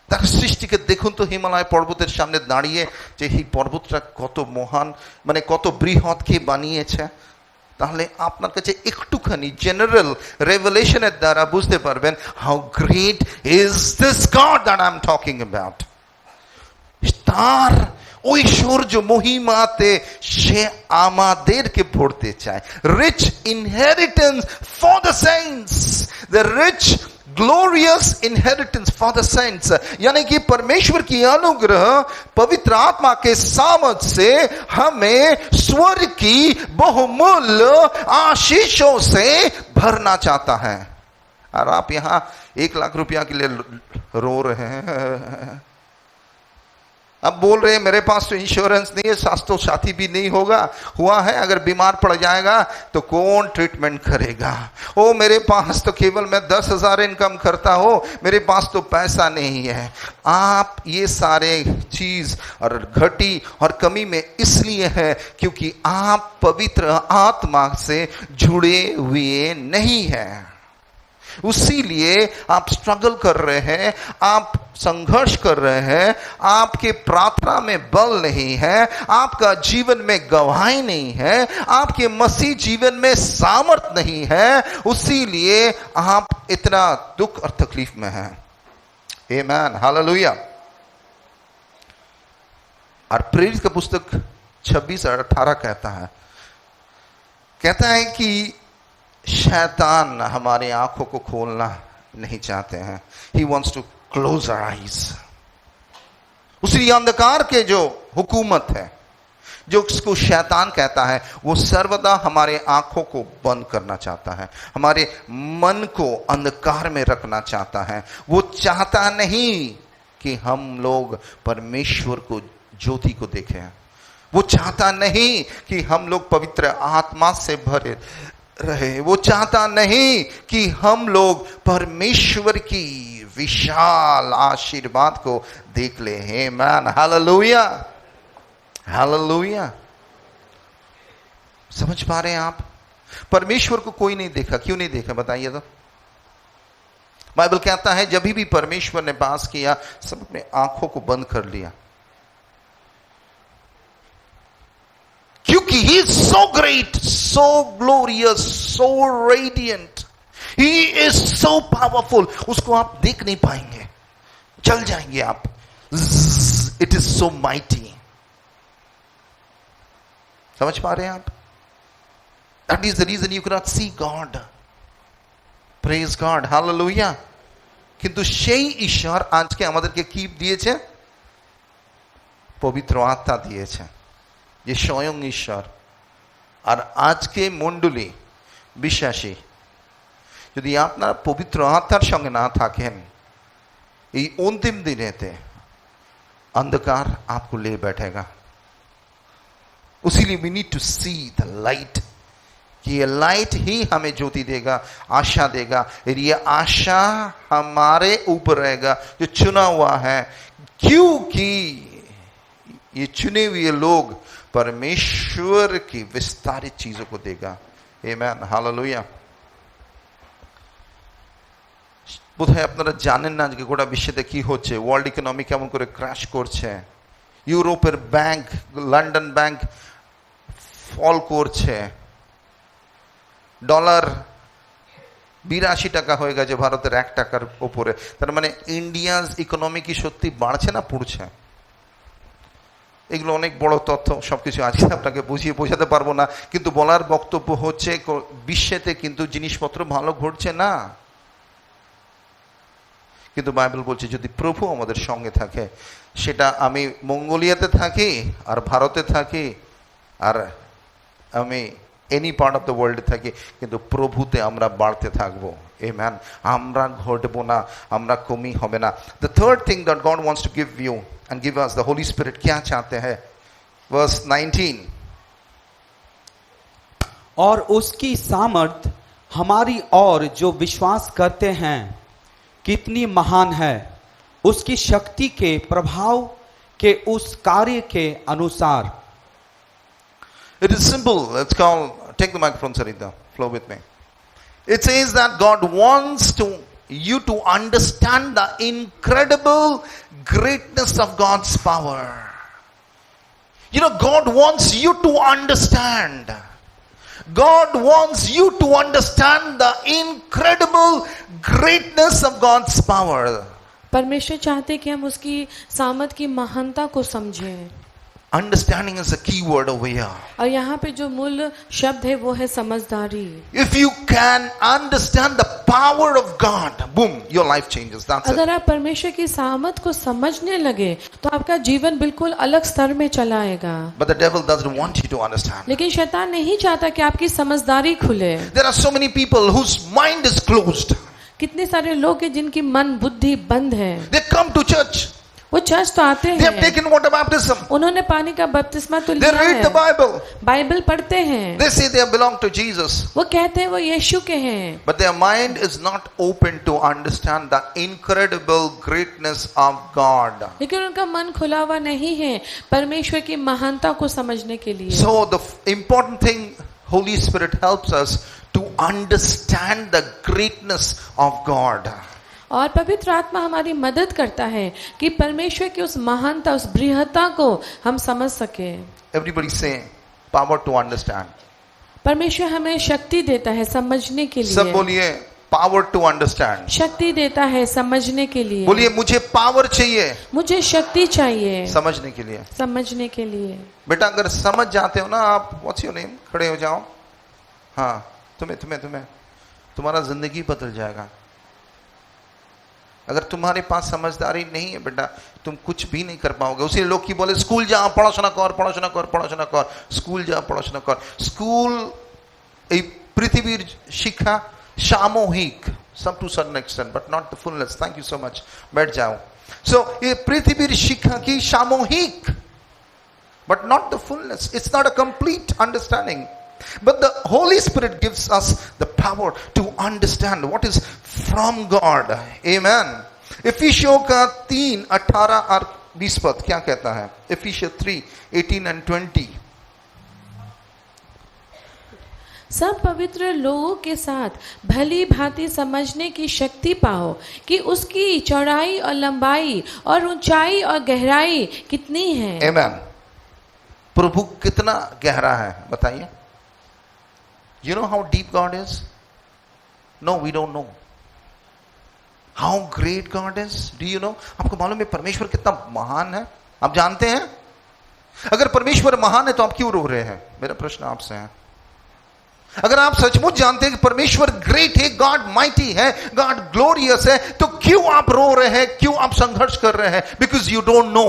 তার সৃষ্টিকে দেখুন তো হিমালয় পর্বতের সামনে দাঁড়িয়ে, যে এই পর্বতটা কত মহান, মানে কত বৃহৎ কে বানিয়েছে। তাহলে আপনার কাছে একটুখানি জেনারেল রেভেলেশনের দ্বারা বুঝতে পারবেন how great is this God that I am talking about. তার ঐশ্বর্য মহিমাতে সে আমাদেরকে ভরতে চায়। Rich inheritance for the saints, the rich glorious inheritance for the saints. यानी कि परमेश्वर की अनुग्रह पवित्र आत्मा के सामर्थ्य से हमें स्वर्ग की बहुमूल्य आशीषों से भरना चाहता है। और आप यहां 1 लाख रुपया के लिए रो रहे हैं, अब बोल रहे हैं मेरे पास तो इंश्योरेंस नहीं है, स्वास्थ्य साथी भी नहीं होगा, हुआ है अगर बीमार पड़ जाएगा तो कौन ट्रीटमेंट करेगा? ओ मेरे पास तो केवल मैं 10,000 इनकम करता हो, मेरे पास तो पैसा नहीं है। आप ये सारे चीज और घटी और कमी में इसलिए है क्योंकि आप पवित्र आत्मा से जुड़े हुए नहीं हैं। उसीलिए आप स्ट्रगल कर रहे हैं, आप संघर्ष कर रहे हैं, आपके प्रार्थना में बल नहीं है, आपका जीवन में गवाही नहीं है, आपके मसीह जीवन में सामर्थ नहीं है, उसीलिए आप इतना दुख और तकलीफ में हैं। आमीन, हालेलुया। और प्रेरित का पुस्तक 26 और 18 कहता है कि शैतान हमारे आंखों को खोलना नहीं चाहते हैं। He wants to close our eyes। उसी अंधकार के जो हुकूमत है, जो उसको शैतान कहता है, वो सर्वदा हमारे आंखों को बंद करना चाहता है, हमारे मन को अंधकार में रखना चाहता है। वो चाहता नहीं कि हम लोग परमेश्वर को, ज्योति को देखें। वो चाहता नहीं कि हम लोग पवित्र आत्मा से भरे रहे। वो चाहता नहीं कि हम लोग परमेश्वर की विशाल आशीर्वाद को देख ले। आमीन, हालेलुया, हालेलुया। समझ पा रहे हैं आप? परमेश्वर को कोई नहीं देखा, क्यों नहीं देखा बताइए तो? बाइबल कहता है जब भी परमेश्वर ने वास किया, सब अपने आंखों को बंद कर लिया, क्योंकि he is so great, so glorious, so radiant, he is so powerful। उसको आप देख नहीं पाएंगे, चल जाएंगे आप। It is so mighty। समझ पा रहे हैं आप? That is the reason you cannot see God। Praise God, hallelujah। কিন্তু সেই ঈশ্বর আজকে আমাদেরকে কি দিয়েছে? পবিত্র আত্মা দিয়েছে, যে স্বয়ং ঈশ্বর। আর আজকে মণ্ডলী বিশ্বাসী যদি আপনারা পবিত্র আত্মার সঙ্গে না থাকেন, এই অন্তিম দিনেতে अंधकार आपको ले बैठेगा। उसीलिए we need to see the light, कि ये लाइट ही हमें ज्योति देगा, आशा देगा, और ये आशा हमारे ऊपर रहेगा जो चुना हुआ है, क्योंकि ये चुने हुए लोग परमेश्वर की विस्तारित चीजों को देगा। आमेन, हालेलुया। বোধহয় আপনারা জানেন না আজকে গোটা বিশ্বতে কি হচ্ছে, ওয়ার্ল্ড ইকোনমি কেমন করে ক্র্যাশ করছে, ইউরোপের ব্যাংক, লন্ডন ব্যাংক ফল করছে, ডলার 82 টাকা হয়ে গেছে ভারতের 1 টাকার উপরে। তার মানে ইন্ডিয়াস ইকোনমি কি সত্যি বাড়ছে না পড়ছে? এগুলো অনেক বড় তথ্য, সবকিছু আজকে আপনাকে বুঝিয়ে বোঝাতে পারবো না, কিন্তু বলার বক্তব্য হচ্ছে বিশ্বেতে কিন্তু জিনিসপত্র ভালো ঘটছে না। কিন্তু বাইবেল বলছে যদি প্রভু আমাদের সঙ্গে থাকে, সেটা আমি মঙ্গোলিয়াতে থাকি আর ভারতে থাকি আর আমি এনি পার্ট অফ দ্য ওয়ার্ল্ডে থাকি, কিন্তু প্রভুতে আমরা বাড়তে থাকবো। আমেন, আমরা ঘটবো না, আমরা কমি হবে না। The third thing that God wants to give you and give us the Holy Spirit, क्या चाहते हैं? वर्स 19, और उसकी सामर्थ हमारी और जो विश्वास करते हैं कितनी महान है, उसकी शक्ति के प्रभाव के उस कार्य के अनुसार। It is simple. Let's call, take the microphone, Sarita, flow with me. It says that God wants you to understand the incredible greatness of God's power. You know, God wants you to understand. God wants you to understand the incredible greatness of God's power. परमेश्वर चाहते कि हम उसकी सामर्थ की महानता को समझें। Understanding is a key word over here. और यहाँ पे जो मूल शब्द है वो है समझदारी। If you can understand the power of God, boom, your life changes. That's it. अगर आप परमेश्वर की सामर्थ को समझने लगे तो आपका जीवन बिल्कुल अलग स्तर में चला आएगा। But the devil doesn't want you to understand. लेकिन शैतान नहीं चाहता कि आपकी समझदारी खुले। There are so many people whose mind is closed. कितने सारे लोग हैं जिनकी मन बुद्धि बंद है। They come to church. वो चर्च तो आते They have हैं, taken water baptism. उन्होंने पानी का बपतिस्मा तो They लिया read the है, Bible. बाइबल पढ़ते हैं, They say they belong to Jesus. वो कहते हैं वो यीशु के हैं, But their mind is not open to understand the incredible greatness of God. लेकिन उनका मन खुला हुआ नहीं है परमेश्वर की महानता को समझने के लिए। So the important thing, Holy Spirit helps us to understand the greatness of God. और पवित्र आत्मा हमारी मदद करता है कि परमेश्वर की उस महानता, उस बृहत्ता को हम समझ सके। Everybody say power to understand. परमेश्वर हमें शक्ति देता है समझने के सब लिए। बोलिए power to understand. शक्ति देता है समझने के लिए। बोलिए मुझे पावर चाहिए मुझे शक्ति चाहिए समझने के लिए। समझने के लिए। बेटा अगर समझ जाते हो ना आप, व्हाट्स योर नेम, खड़े हो जाओ। हाँ, तुम्हें तुम्हारा जिंदगी बदल जाएगा। अगर तुम्हारे पास समझदारी नहीं है बेटा, तुम कुछ भी नहीं कर पाओगे। उसी लोग की बोले स्कूल जा, पढ़ाशোনা কর, স্কুল যা, পড়াশোনা কর। স্কুল এই পৃথিবীর শিক্ষা সাময়িক, some to certain extent, but not the fullness. Thank you so much. बैठ जाओ। So ये पृथ्वीर शिक्षा की सामूहिक, but not the fullness. It's not a complete understanding. But the Holy Spirit gives us the power to understand what is from God. Amen. Ephesians का 3:18 और 20 पद क्या कहता है? Ephesians 3:18 and 20. सब पवित्र लोगों के साथ भली भांति समझने की शक्ति पाओ कि उसकी चौड़ाई और लंबाई और ऊंचाई और गहराई कितनी है। Amen. प्रभु कितना गहरा है बताइए? You know how deep God is? No, we don't know. How great God is? Do you know? आपको मालूम है परमेश्वर कितना महान है? आप जानते हैं? अगर परमेश्वर महान है तो आप क्यों रो रहे हैं? मेरा प्रश्न आपसे है। अगर आप सचमुच जानते हैं कि परमेश्वर ग्रेट है, गॉड माइटी है, गॉड ग्लोरियस है, तो क्यों आप रो रहे हैं? क्यों आप संघर्ष कर रहे हैं? Because you don't know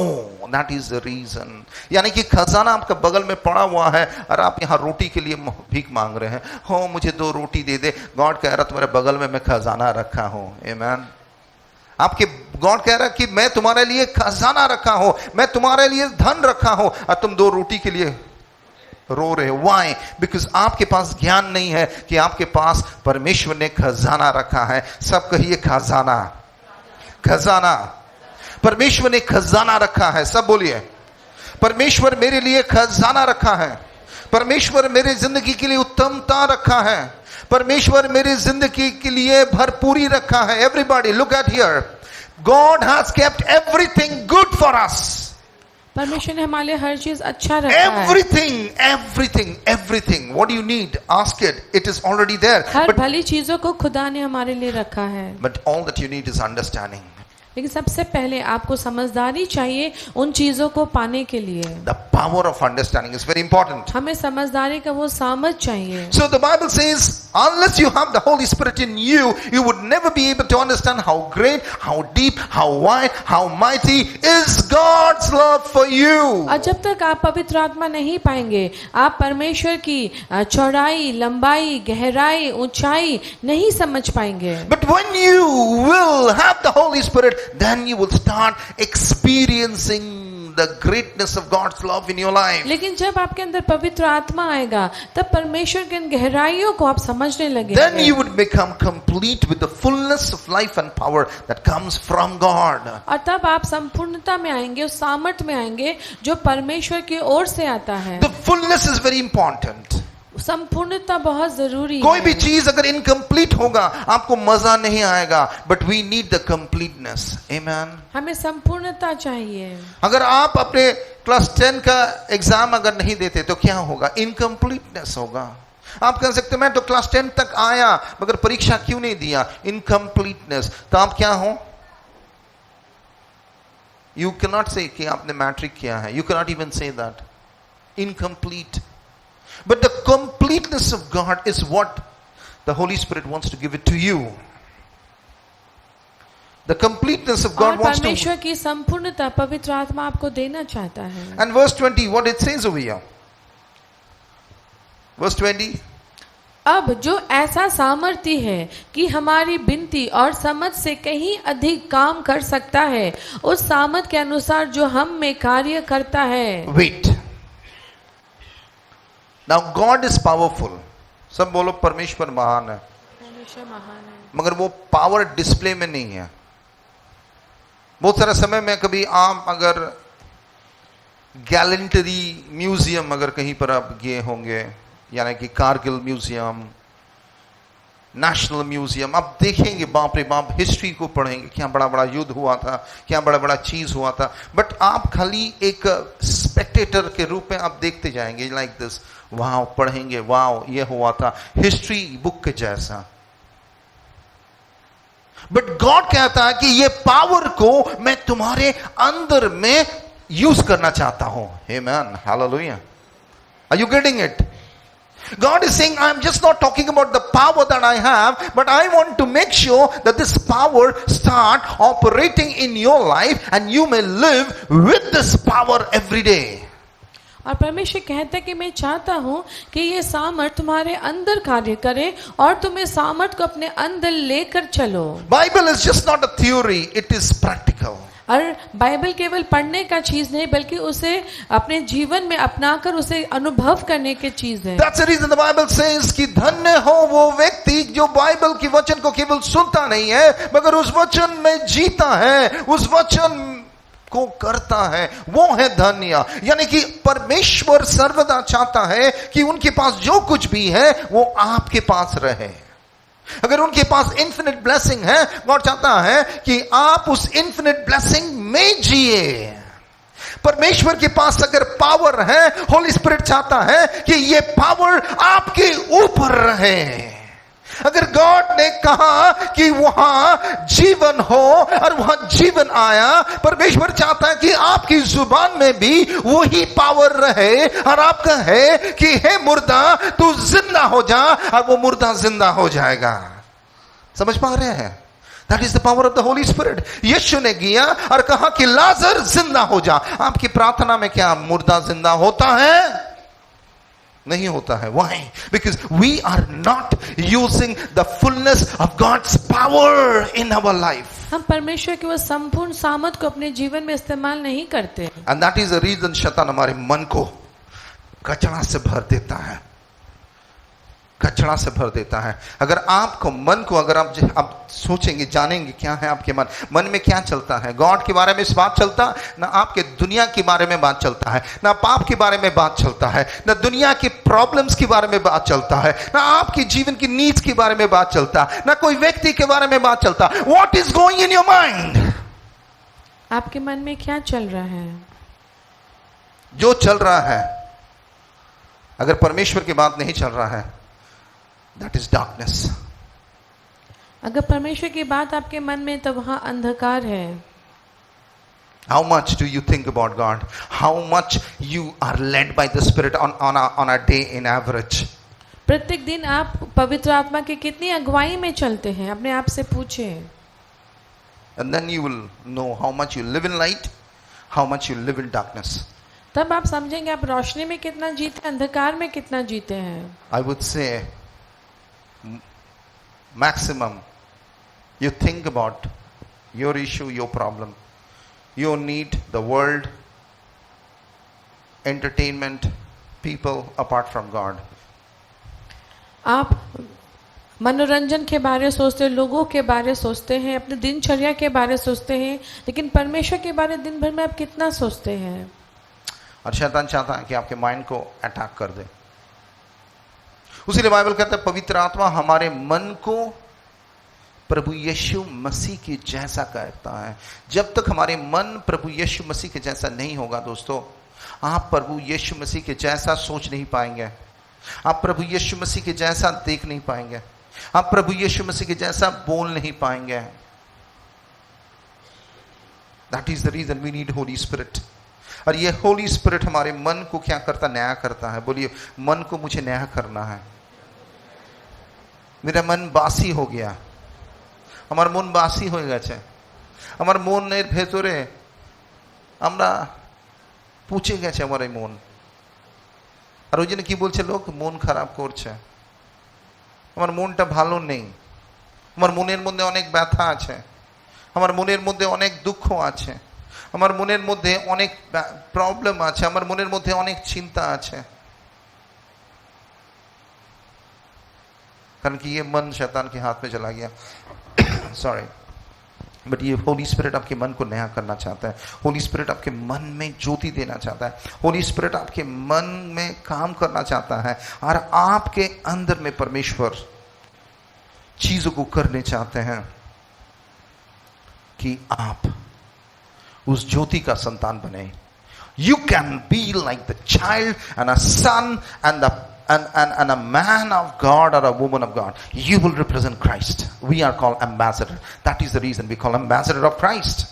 that is the reason. यानी कि खजाना आपका बगल में पड़ा हुआ है और आप यहाँ रोटी के लिए भीख मांग रहे हैं, हो मुझे 2 रोटी दे दे। गॉड कह रहा तुम्हारे बगल में मैं खजाना रखा हूं। आमीन। आपके गॉड कह रहा है कि मैं तुम्हारे लिए खजाना रखा हूं, मैं तुम्हारे लिए धन रखा हूं, और तुम 2 रोटी के लिए रो रहे हो। व्हाई? बिकॉज आपके पास ज्ञान नहीं है कि आपके पास परमेश्वर ने खजाना रखा है। सब कहिए खजाना, खजाना। परमेश्वर ने खजाना रखा है। सब बोलिए, परमेश्वर मेरे लिए खजाना रखा है। परमेश्वर मेरे जिंदगी के लिए उत्तमता रखा है। परमेश्वर मेरी जिंदगी के लिए भरपूरी रखा है। Everybody look at here, God has kept everything good for us. परमेश्वर ने हमारे लिए हर चीज अच्छा रखा है। Everything. What do you need? Ask it. It is already there. हर भली चीजों को खुदा ने हमारे लिए रखा है। But all that you need is understanding. लेकिन सबसे पहले आपको समझदारी चाहिए उन चीजों को पाने के लिए। The power of understanding is very important. हमें समझदारी का वो सामर्थ चाहिए। So the Bible says, unless you have the Holy Spirit in you, you would never be able to understand how great, how deep, how wide, how mighty is God's love for you. और जब तक आप पवित्र आत्मा नहीं पाएंगे, आप परमेश्वर की चौड़ाई, लंबाई, गहराई, ऊंचाई नहीं समझ पाएंगे। But when you will have the Holy Spirit, then you will start experiencing the greatness of God's love in your life. लेकिन जब आपके अंदर पवित्र आत्मा आएगा, तब परमेश्वर की इन गहराइयों को आप समझने लगेंगे। Then you would become complete with the fullness of life and power that comes from God. और तब आप संपूर्णता में आएंगे, उस सामर्थ्य में आएंगे जो परमेश्वर की ओर से आता है। The fullness is very important. संपूर्णता बहुत जरूरी है। कोई भी चीज अगर इनकम्प्लीट होगा आपको मजा नहीं आएगा। But we need the completeness. आमीन। हमें संपूर्णता चाहिए। अगर आप अपने क्लास 10 का एग्जाम अगर नहीं देते तो क्या होगा? इनकम्प्लीटनेस होगा। आप कह सकते मैं तो क्लास 10 तक आया मगर परीक्षा क्यों नहीं दिया? इनकम्प्लीटनेस। तो आप क्या हो? यू कैन नॉट से कि आपने मैट्रिक किया है। You can not even say that. Incomplete. But the completeness of God is what the Holy Spirit wants to give it to you. The completeness of God wants to. परमेश्वर की संपूर्णता पवित्र आत्मा आपको देना चाहता है। And verse 20, what it says over here. Verse 20. अब जो ऐसा सामर्थ्य है कि हमारी विनती और समझ से कहीं अधिक काम कर सकता है, उस सामर्थ के अनुसार जो हम में कार्य करता है। Wait. Now God is powerful. सब बोलो परमेश्वर महान है। परमेश्वर महान है। मगर वो पावर डिस्प्ले में नहीं है। बहुत सारे समय में कभी आप अगर गैलेंटरी म्यूजियम अगर कहीं पर आप गए होंगे, यानी कि कारगिल म्यूजियम, नेशनल म्यूजियम, आप देखेंगे बाप रे बाप, हिस्ट्री को पढ़ेंगे, क्या बड़ा बड़ा युद्ध हुआ था, क्या बड़ा बड़ा चीज हुआ था। बट आप खाली एक स्पेक्टेटर के रूप में आप देखते जाएंगे, लाइक दिस, वाओ, पढ़ेंगे, वाओ ये हुआ था, हिस्ट्री बुक के जैसा। बट गॉड कहता है कि ये पावर को मैं तुम्हारे अंदर में यूज करना चाहता हूं। आमीन, hallelujah. Are you getting it? God is saying, I'm just not talking about the power that I have, but I want to make sure that this power start operating in your life and you may live with this power every day. और परमेश्वर कहता है कि मैं चाहता हूं कि ये सामर्थ तुम्हारे अंदर कार्य करे और तुम इस सामर्थ को अपने अंदर लेकर चलो। Bible is just not a theory, it is practical. और बाइबल केवल पढ़ने का चीज नहीं, बल्कि उसे अपने जीवन में अपनाकर उसे अनुभव करने की चीज है। That's the reason the Bible says कि धन्य हो वो व्यक्ति जो बाइबल की वचन को केवल सुनता नहीं है मगर उस वचन में जीता है, उस वचन को करता है, वो है धन्य। यानी कि परमेश्वर सर्वदा चाहता है कि उनके पास जो कुछ भी है वो आपके पास रहे। अगर उनके पास इन्फिनिट ब्लेसिंग है, गॉड चाहता है कि आप उस इन्फिनिट ब्लेसिंग में जिए। परमेश्वर के पास अगर पावर है, होली स्पिरिट चाहता है कि ये पावर आपके ऊपर रहे। अगर गॉड ने कहा कि वहां जीवन हो और वहां जीवन आया, परमेश्वर चाहता है कि आपकी जुबान में भी वही पावर रहे और आपका है कि हे मुर्दा तू जिंदा हो जा, और वो मुर्दा जिंदा हो जाएगा। समझ पा रहे हैं? That is the power of the Holy Spirit. यीशु ने गया और कहा कि लाजर जिंदा हो जा। आपकी प्रार्थना में क्या मुर्दा जिंदा होता है? नहीं होता है। Why? Because we are not using the fullness of God's power in our life. हम परमेश्वर की वो संपूर्ण सामर्थ को अपने जीवन में इस्तेमाल नहीं करते। And that is the reason शैतान हमारे मन को कचरा से भर देता है, कचरा से भर देता है। अगर आपको मन को, अगर आप सोचेंगे, जानेंगे क्या है आपके मन में क्या चलता है, गॉड के बारे में इस बात चलता, ना आपके दुनिया के बारे में बात चलता है, ना पाप के बारे में बात चलता है, ना दुनिया की प्रॉब्लम्स के बारे में बात चलता है, ना आपके जीवन की नीड्स के बारे में बात चलता, ना कोई व्यक्ति के बारे में बात चलता। What is going in your mind? आपके मन में क्या चल रहा है? जो चल रहा है, अगर परमेश्वर की बात नहीं चल रहा है, that is darkness. अगर परमेश्वर की बात आपके मन में, तो वहां अंधकार है। How much do you think about God? How much you are led by the Spirit on a day in average? प्रत्येक दिन आप पवित्र आत्मा की कितनी अगुवाई में चलते हैं, अपने आप से पूछें। And then you will know how much you live in light, how much you live in darkness. तब आप समझेंगे आप रोशनी में कितना जीते हैं, अंधकार में कितना जीते हैं। I would say maximum you think about your issue, your problem, your need, the world, entertainment, people apart from God. आप मनोरंजन के बारे सोचते हैं, लोगों के बारे सोचते हैं, अपने दिनचर्या के बारे सोचते हैं, लेकिन परमेश्वर के बारे दिन भर में आप कितना सोचते हैं? और शैतान चाहता है कि आपके माइंड को अटैक कर दे। उसीलिए बाइबल कहता है पवित्र आत्मा हमारे मन को प्रभु यीशु मसीह के जैसा करता है। जब तक हमारे मन प्रभु यीशु मसीह के जैसा नहीं होगा दोस्तों, आप प्रभु यीशु मसीह के जैसा सोच नहीं पाएंगे, आप प्रभु यीशु मसीह के जैसा देख नहीं पाएंगे, आप प्रभु यीशु मसीह के जैसा बोल नहीं पाएंगे। That is the reason we need Holy Spirit. और ये होली स्पिरिट हमारे मन को क्या करता? नया करता है। बोलिए, मन को मुझे नया करना है। मेरा मन बासी हो गया, আমার মন বাসি হয়ে গেছে, আমার মনের ভেতরে আমরা পুচে গেছে আমার এই মন। আর ওই জন্য কি বলছে লোক? মন খারাপ করছে, আমার মনটা ভালো নেই, আমার মনের মধ্যে অনেক ব্যথা আছে, আমার মনের মধ্যে অনেক দুঃখ আছে, আমার মনের মধ্যে অনেক প্রবলেম আছে, আমার মনের মধ্যে অনেক চিন্তা আছে। कारण कि ये मन शैतान के हाथ में चला गया। सॉरी, बट ये होली स्पिरिट आपके मन को नया करना चाहता है। होली स्पिरिट आपके मन में ज्योति देना चाहता है। होली स्पिरिट आपके मन में काम करना चाहता है और आपके अंदर में परमेश्वर चीजों को करने चाहते हैं कि आप उस ज्योति का संतान बने। You can be like the child and a son and a man of God or a woman of God. You will represent Christ. We are called ambassador. That is the reason we call ambassador of Christ.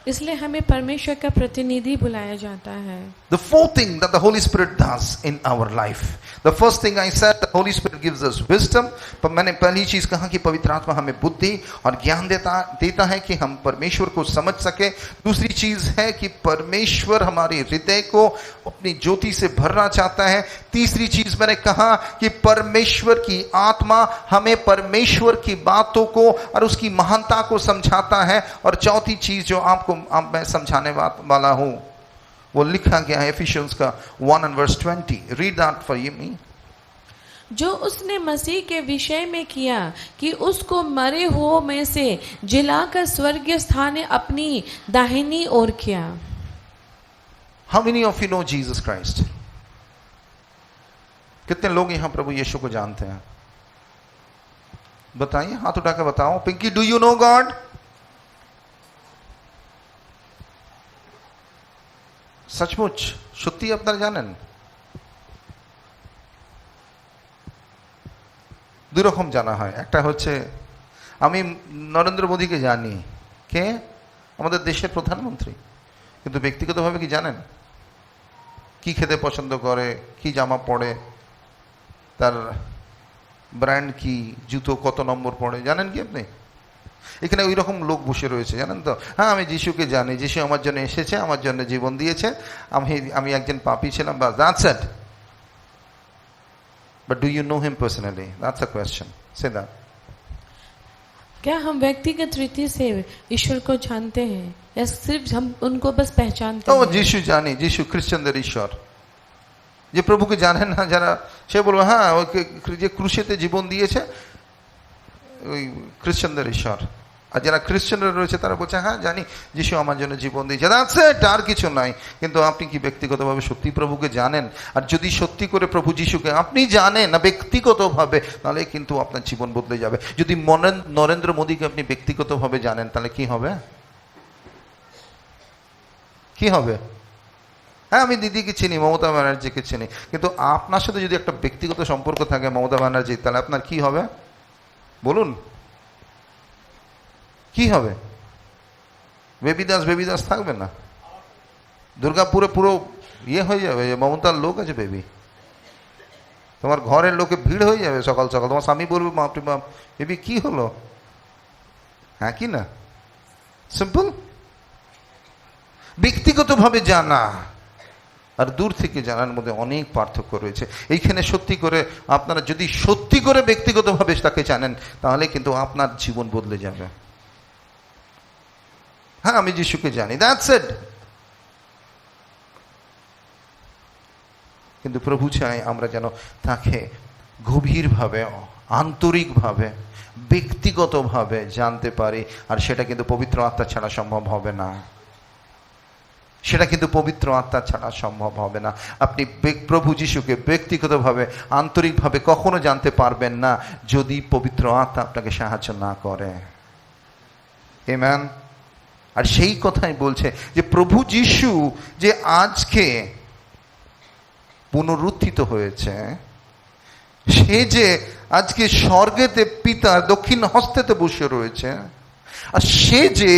इसलिए हमें परमेश्वर का प्रतिनिधि बुलाया जाता है। The fourth thing that the Holy Spirit does in our life. The first thing I said, the Holy Spirit gives us wisdom. पर मैंने पहली चीज कहा कि पवित्र आत्मा हमें बुद्धि और ज्ञान देता है कि हम परमेश्वर को समझ सके। दूसरी चीज है कि परमेश्वर हमारे हृदय को अपनी ज्योति से भरना चाहता है। तीसरी चीज मैंने कहा कि परमेश्वर की आत्मा हमें परमेश्वर की बातों को और उसकी महानता को समझाता है। और चौथी चीज जो आपको मैं समझाने वाला हूं, वो लिखा गया है एफिशियंस का 1:20। Read that for me. जो उसने मसीह के विषय में किया कि उसको मरे हुओं में से जिलाकर स्वर्गीय स्थान अपनी दाहिनी ओर किया। How many of you know Jesus Christ? कितने लोग यहां प्रभु यीशु को जानते हैं? बताइए, हाथ उठा के बताओ। Pinky, do you know God? सचमुच সত্যি আপনারা জানেন? দুই রকম জানা হয়। একটা হচ্ছে আমি নরেন্দ্র মোদীকে জানি, কে? আমাদের দেশের প্রধানমন্ত্রী। কিন্তু ব্যক্তিগতভাবে কি জানেন? কি খেতে পছন্দ করে, কি জামা পরে, তার ব্র্যান্ড কি, জুতো কত নম্বর পড়ে, জানেন কি আপনি? এখানে ওই রকম লোক বসে রয়েছে, জানেন তো? হ্যাঁ, আমি যিশুকে জানি, যিশু আমার জন্য এসেছে, আমার জন্য জীবন দিয়েছে, আমি একজন পাপী ছিলাম, বাস, that's it. But do you know him personally? That's a question. Say that. क्या हम व्यक्तिगत रीति से ईश्वर को जानते हैं या सिर्फ हम उनको बस पहचानते ও हैं? যিশু জানি, যিশু খ্রিস্টানদের ঈশ্বর। যে প্রভুকে জানেন না যারা, সে বলবে হ্যাঁ ওই যে ক্রুশেতে জীবন দিয়েছে ওই খ্রিস্টানদের ঈশ্বর। আর যারা খ্রিস্টানরা রয়েছে তারা বলছে হ্যাঁ জানি যিশু আমার জন্য জীবন দিয়েছে, দ্যাটস ইট, আর কিছু নাই। কিন্তু আপনি কি ব্যক্তিগতভাবে সত্যি প্রভুকে জানেন? আর যদি সত্যি করে প্রভু যিশুকে আপনি জানেন না ব্যক্তিগতভাবে, তাহলে কিন্তু আপনার জীবন বদলে যাবে। যদি নরেন্দ্র মোদীকে আপনি ব্যক্তিগতভাবে জানেন, তাহলে কি হবে? কি হবে? হ্যাঁ, আমি দিদিকে চিনি, মমতা ব্যানার্জিকে চিনি, কিন্তু আপনার সাথে যদি একটা ব্যক্তিগত সম্পর্ক থাকে মমতা ব্যানার্জি, তাহলে আপনার কি হবে বলুন? কি হবে? বেবি দাস থাকবে না? দুর্গাপুরে পুরো ইয়ে হয়ে যাবে, মমতার লোক আছে বেবি, তোমার ঘরের লোকে ভিড় হয়ে যাবে সকাল সকাল, তোমার স্বামী বলবে বাপরে বাপ বেবি কি হলো। হ্যাঁ কি না? সিম্পল। ব্যক্তিগতভাবে জানা আর দূর থেকে জানার মধ্যে অনেক পার্থক্য রয়েছে। এইখানে সত্যি করে আপনারা যদি সত্যি করে ব্যক্তিগতভাবে তাকে জানেন, তাহলে কিন্তু আপনার জীবন বদলে যাবে। হ্যাঁ, আমি যিশুকে জানি, দ্যাটস ইট। কিন্তু প্রভু চায় আমরা যেন তাকে গভীরভাবে, আন্তরিকভাবে, ব্যক্তিগতভাবে জানতে পারি। আর সেটা কিন্তু পবিত্র আত্মা ছাড়া সম্ভব হবে না। সেটা কিন্তু পবিত্র আত্মা ছাড়া সম্ভব হবে না। আপনি প্রভু যিশুকে ব্যক্তিগতভাবে, আন্তরিকভাবে কখনো জানতে পারবেন না যদি পবিত্র আত্মা আপনাকে সাহায্য না করে। আমেন। আর সেই কথাই বলছে যে প্রভু যিশু যে আজকে পুনরুত্থিত হয়েছে, সে যে আজকে স্বর্গেতে পিতার দক্ষিণ হস্তেতে বসে রয়েছে, আর সে যে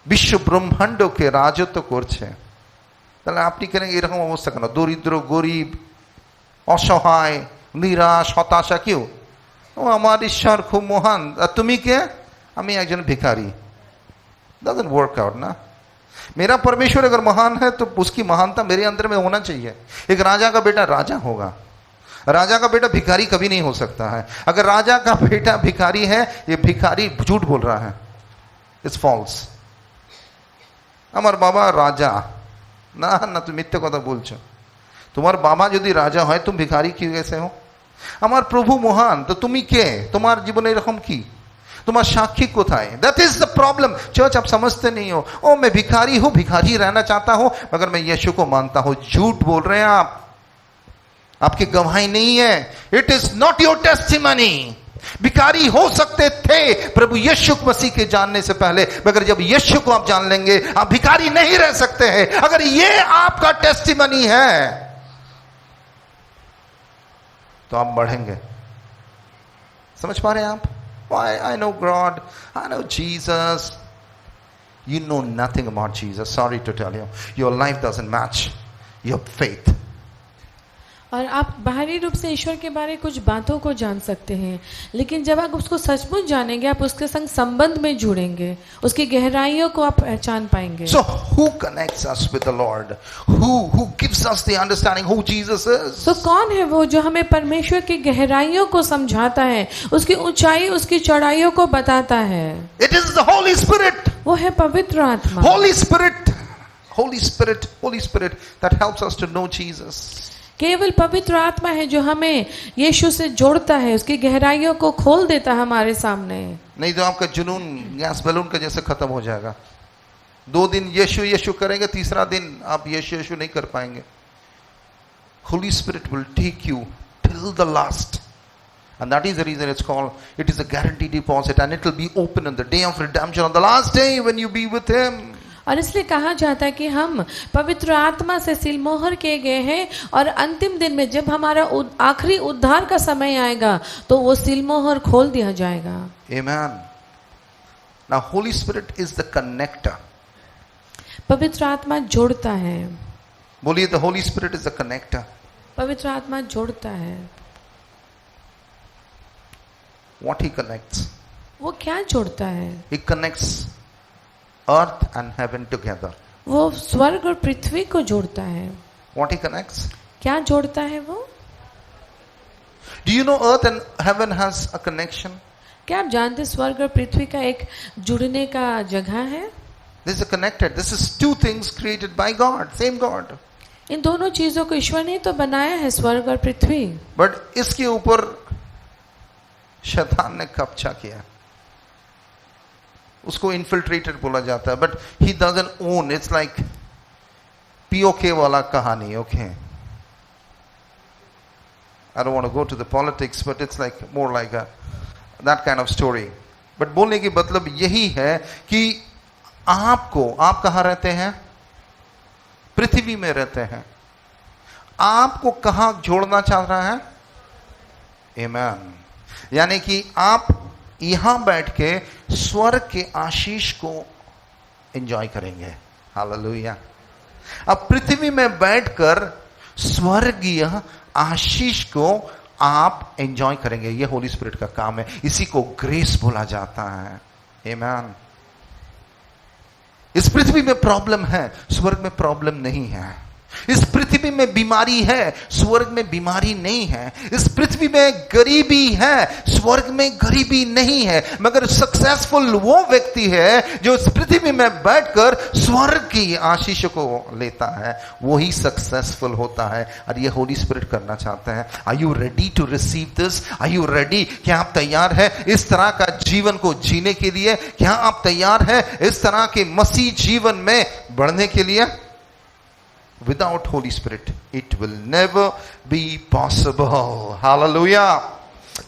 বিশ্ব ব্রহ্মাণ্ডকে রাজত্ব করছে, তাহলে আপনি কেন এরকম অবস্থা কেন? দরিদ্র, গরিব, অসহায়, নিরাশ, হতাশা, কেউ ও আমার ঈশ্বর খুব মহান, আর তুমি কে? আমি একজন ভিখারি। Doesn't work out ना। मेरा परमेश्वर अगर महान है तो उसकी महानता मेरे अंदर में होना चाहिए। एक राजा का बेटा राजा होगा, राजा का बेटा भिखारी कभी नहीं हो सकता है। अगर राजा का बेटा भिखारी है, ये भिखारी झूठ बोल रहा है, इट्स फॉल्स। আমার বাবা রাজা না, না তুমি মিথ্যে কথা বলছো। তোমার বাবা যদি রাজা হয়, তুমি ভিখারি কি कैसे हो? আমার প্রভু মহান, তো তুমি কে? তোমার জীবনে এরকম কি? তোমার সাক্ষী কোথায়? That is the problem. Church आप समझते नहीं हो। ओ मैं भिखारी हूं, भिखारी रहना चाहता हूं, मगर मैं यीशु को मानता हूं। झूठ बोल रहे हैं आप, आपकी गवाही नहीं है। It is not your testimony. भिखारी हो सकते थे प्रभु यीशु मसीह के जानने से पहले, मगर जब यीशु को आप जान लेंगे, आप भिखारी नहीं रह सकते हैं। अगर ये आपका टेस्टिमनी है तो आप बढ़ेंगे। समझ पा रहे हैं आप? Why? I know God, I know Jesus. You know nothing about Jesus. Sorry to tell you, your life doesn't match your faith. और आप बाहरी रूप से ईश्वर के बारे कुछ बातों को जान सकते हैं, लेकिन जब आप उसको सचमुच जानेंगे, आप उसके संग संबंध में जुड़ेंगे, उसकी गहराइयों को आप पहचान पाएंगे। So who connects us with the Lord? Who gives us the understanding who Jesus is? तो कौन है वो जो हमें परमेश्वर की गहराइयों को समझाता है, उसकी ऊंचाई, उसकी चौड़ाइयों को बताता है? It is the Holy Spirit. वो है पवित्र आत्मा। Holy Spirit, Holy Spirit, Holy Spirit that helps us to know Jesus. केवल पवित्र आत्मा है जो हमें यीशु से जोड़ता है, उसकी गहराइयों को खोल देता है हमारे सामने। नहीं तो आपका जुनून गैस बैलून का जैसे खत्म हो जाएगा। 2 दिन यीशु यीशु करेंगे, तीसरा दिन आप यीशु यीशु नहीं कर पाएंगे। Holy Spirit will take you till the last, and that is the reason it's called, it is a guaranteed deposit, and it will be open on the day of redemption, on the last day when you be with him. और इसलिए कहा जाता है कि हम पवित्र आत्मा से सीलमोहर किए गए हैं, और अंतिम दिन में जब हमारा आखिरी उद्धार का समय आएगा तो वो सीलमोहर खोल दिया जाएगा। Amen. Now Holy Spirit is the connector. पवित्र आत्मा जोड़ता है। बोलिए, the Holy Spirit is the connector. पवित्र आत्मा जोड़ता है। What he connects? वो क्या जोड़ता है? He connects earth and heaven together. वो स्वर्ग और पृथ्वी को जोड़ता है। What he connects? क्या जोड़ता है वो? Do you know earth and heaven has a connection? क्या आप जानते स्वर्ग और पृथ्वी का एक जुड़ने का जगह है? This is connected. This is two things created by God, same God. इन दोनों चीजों को ईश्वर ने तो बनाया है, स्वर्ग और पृथ्वी। But इसके ऊपर शैतान ने कब्जा किया। उसको infiltrated बोला जाता है, but he doesn't own. It's like POK वाला कहानी, okay? I don't want to go to the politics, but it's like more like that kind of story. But बोलने की मतलब यही है कि आप कहाँ रहते हैं? पृथ्वी में रहते हैं। आपको कहाँ जोड़ना चाह रहा है? Amen. यानी कि आप यहां बैठ के स्वर्ग के आशीष को एंजॉय करेंगे। हालेलुया। अब पृथ्वी में बैठकर स्वर्गीय आशीष को आप एंजॉय करेंगे। ये होली स्पिरिट का काम है। इसी को ग्रेस बोला जाता है। आमीन। इस पृथ्वी में प्रॉब्लम है, स्वर्ग में प्रॉब्लम नहीं है। इस पृथ्वी में बीमारी है, स्वर्ग में बीमारी नहीं है। इस पृथ्वी में गरीबी है, स्वर्ग में गरीबी नहीं है। मगर सक्सेसफुल वो व्यक्ति है जो इस पृथ्वी में बैठकर स्वर्ग की आशीष को लेता है, वो ही सक्सेसफुल होता है। और ये होली स्पिरिट करना चाहते हैं। Are you ready to receive this? Are you ready? क्या आप तैयार है इस तरह का जीवन को जीने के लिए? क्या आप तैयार है इस तरह के मसीह जीवन में बढ़ने के लिए? Without Holy Spirit, it will never be possible. Hallelujah.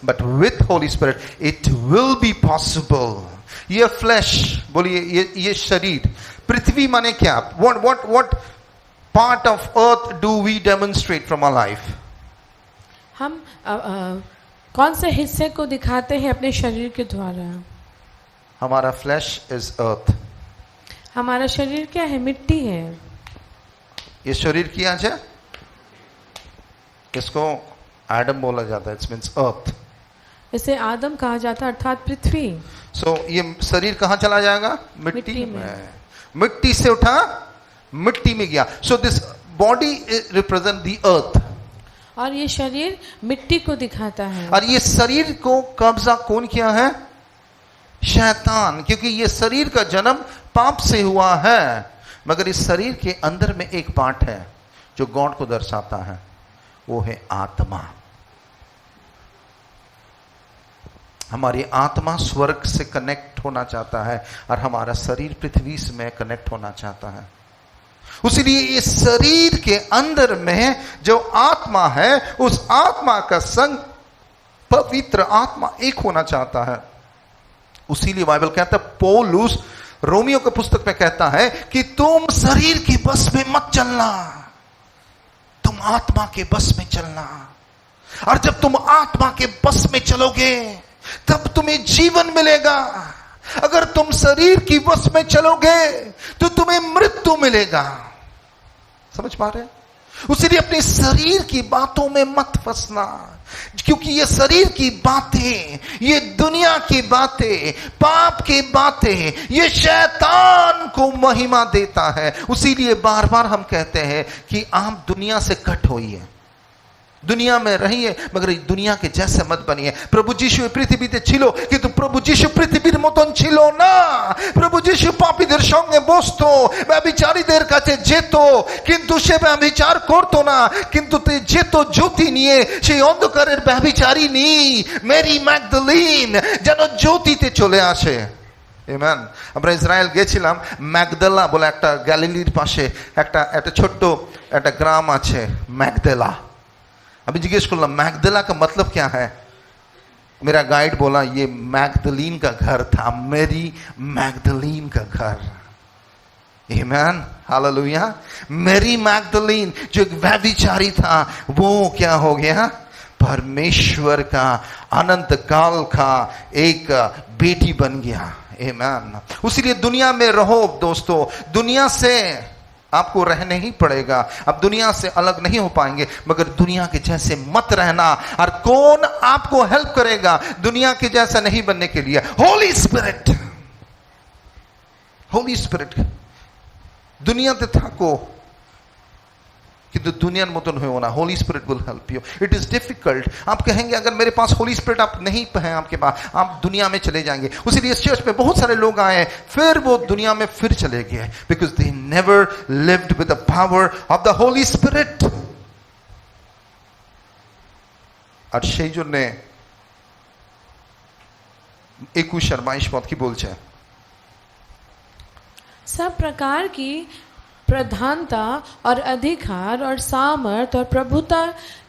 But with Holy Spirit, it will be possible. ये flesh, बोलिए ये शरीर, पृथ्वी माने क्या? What part of earth do we demonstrate from our life? हम कौन से हिस्से को दिखाते हैं अपने शरीर के द्वारा? हमारा flesh is earth. हमारा शरीर क्या है? मिट्टी है। ये शरीर किया है, इसको एडम बोला जाता है। इट मींस अर्थ। इसे आदम कहा जाता है, अर्थात पृथ्वी। सो ये शरीर कहाँ चला जाएगा? मिट्टी में। मिट्टी से उठा, मिट्टी में गया। So this body represent the earth. और ये शरीर मिट्टी को दिखाता है। और ये शरीर को कब्जा कौन किया है? शैतान। क्योंकि ये शरीर का जन्म पाप से हुआ है। मगर इस शरीर के अंदर में एक पार्ट है जो गॉड को दर्शाता है, वो है आत्मा। हमारी आत्मा स्वर्ग से कनेक्ट होना चाहता है और हमारा शरीर पृथ्वी से में कनेक्ट होना चाहता है। उसीलिए इस शरीर के अंदर में जो आत्मा है, उस आत्मा का संग पवित्र आत्मा एक होना चाहता है। उसीलिए बाइबल कहता है, पौलुस रोमियो के पुस्तक में कहता है कि तुम शरीर के बस में मत चलना, तुम आत्मा के बस में चलना। और जब तुम आत्मा के बस में चलोगे तब तुम्हें जीवन मिलेगा। अगर तुम शरीर की बस में चलोगे तो तुम्हें मृत्यु मिलेगा। समझ पा रहे? उसीलिए अपने शरीर की बातों में मत फंसना, क्योंकि ये शरीर की बातें, ये दुनिया की बातें, पाप की बातें, ये शैतान को महिमा देता है। उसीलिए बार बार हम कहते हैं कि आप दुनिया से कट होइए, दुनिया में रहिए मगर दुनिया के जैसे मत बनिए। प्रभु যীশু পৃথিবীতে ছিল কিন্তু প্রভু যীশু পৃথিবীর মতন ছিল না। প্রভু যীশু পাপীদের সঙ্গে বসতো, ব্যভিচারীদের কাছে যেত, কিন্তু সে ব্যভিচার করতো না, কিন্তু যেত জ্যোতি নিয়ে। সেই অন্ধকারের ব্যভিচারিণী মেরি ম্যাগদলিন যেন জ্যোতিতে চলে আসে। আমেন। আমরা ইসরায়েল গেছিলাম, ম্যাগদলা বলে একটা গ্যালিলির পাশে একটা ছোট্ট একটা গ্রাম আছে, ম্যাগদলা। अभी जिज्ञेस कर मैगदला का मतलब क्या है? मेरा गाइड बोला ये मैगदलीन का घर था, मेरी मैगदलीन का घर। आमीन, हालेलुया। मेरी मैगदलीन जो एक व्यभिचारी था, वो क्या हो गया? परमेश्वर का अनंत काल का एक बेटी बन गया। आमीन। उसीलिए दुनिया में रहो दोस्तों, दुनिया से आपको रहने ही पड़ेगा। अब दुनिया से अलग नहीं हो पाएंगे, मगर दुनिया के जैसे मत रहना। और कौन आपको हेल्प करेगा दुनिया के जैसा नहीं बनने के लिए? होली स्पिरिट। होली स्पिरिट। दुनियाते থাকো কিন্তু দুনিয়ার মতন হয়েও না। Holi spirit will help you. It is difficult. आप कहेंगे अगर मेरे पास होली स्पिरिट आप नहीं है आपके पास, आप दुनिया में चले जाएंगे। उसीलिए इस चर्च में बहुत सारे लोग आए, फिर वो दुनिया में फिर चले गए, because they never lived with the power of the Holy Spirit. আর সেই জন্য 21 আর 22 পদ কি বলছে? सब प्रकार की प्रधानता और अधिकार और सामर्थ और प्रभुता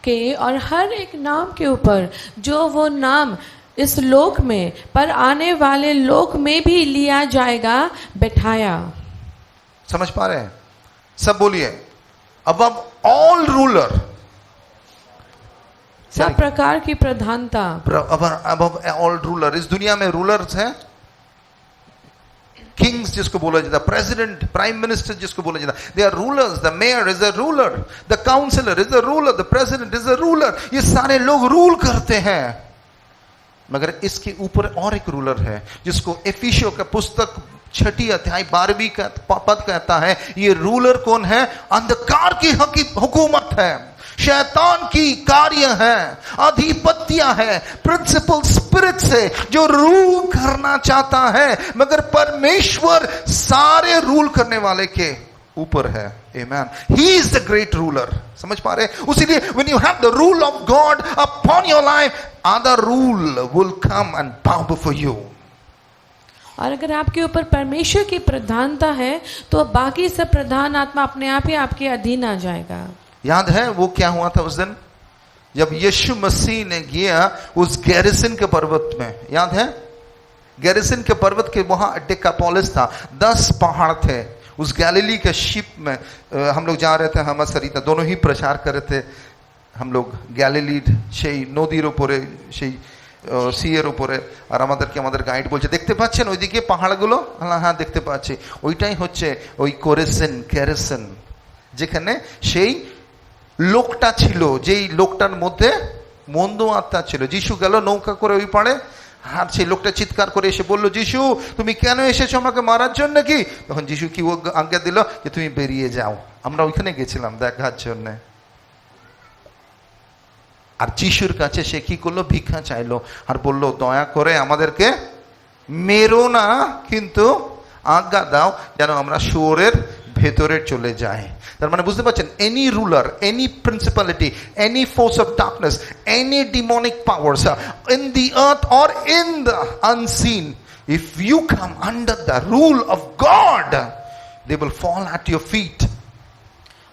के और हर एक नाम के ऊपर जो वो नाम इस लोक में पर आने वाले लोक में भी लिया जाएगा बैठाया। समझ पा रहे हैं? सब बोलिए, अबव ऑल रूलर। सब प्रकार की प्रधानता, अबव ऑल रूलर। इस दुनिया में रूलर्स हैं, किंग्स जिसको बोला जाता है, प्रेसिडेंट, प्राइम मिनिस्टर जिसको बोला जाता है, they are rulers. The mayor is a ruler, the councillor is a ruler, the president is a ruler. ये सारे लोग रूल करते हैं, मगर इसके ऊपर और एक रूलर है जिसको एफिसियों का पुस्तक 6 अध्याय 12वीं का पद कहता है। ये रूलर कौन है? अंधकार की हुकूमत है, शैतान की कार्य है, अधिपत्य है, प्रिंसिपल स्पिरिट से जो रूल करना चाहता है, मगर परमेश्वर सारे रूल करने वाले के ऊपर है। Amen. He is the great ruler. समझ पा रहे? उसीलिए when you have the rule of God upon your life, other rule will come and bow before you. और अगर आपके ऊपर परमेश्वर की प्रधानता है तो बाकी सब प्रधान आत्मा अपने आप ही आपके अधीन आ जाएगा। याद है वो क्या हुआ था उस दिन जब यीशु मसीह ने गया उस गैरिसन के पर्वत में? याद है? गैरिसन के पर्वत के वहां डेकापोलिस था, 10 पहाड़ थे। उस गैलिली के शिप में हम लोग जा रहे थे, हम सरिता दोनों ही प्रचार कर रहे थे। हम लोग गैलिली সেই নদীর উপরে সেই সিয়ের উপরে, আর আমাদেরকে আমাদের গাইড বলছে দেখতে পাচ্ছেন ওইদিকে পাহাড়গুলো? হ্যাঁ দেখতে পাচ্ছি। ওইটাই হচ্ছে ওই গেরিসন, যেখানে সেই লোকটা ছিল, যেই লোকটার মধ্যে মন্দ আত্মা ছিল। যিশু গেল নৌকা করে ওই পাড়ে, আর সেই লোকটা চিৎকার করে এসে বলল, যিশু তুমি কেন এসেছো আমাকে মারার জন্য কি? তখন যিশু কি আজ্ঞা দিল যে তুমি বেরিয়ে যাও। আমরা ওইখানে গেছিলাম দেখার জন্য। আর যিশুর কাছে সে কি করলো? ভিক্ষা চাইলো আর বলল দয়া করে আমাদেরকে মেরো না, কিন্তু আজ্ঞা দাও যেন আমরা শুয়োরের ভেতরে চলে যায়। তার মানে বুঝতে পারছেন, any ruler, any principality, any force of darkness, any demonic powers in the earth or in the unseen, if you come under the rule of God, they will fall at your feet.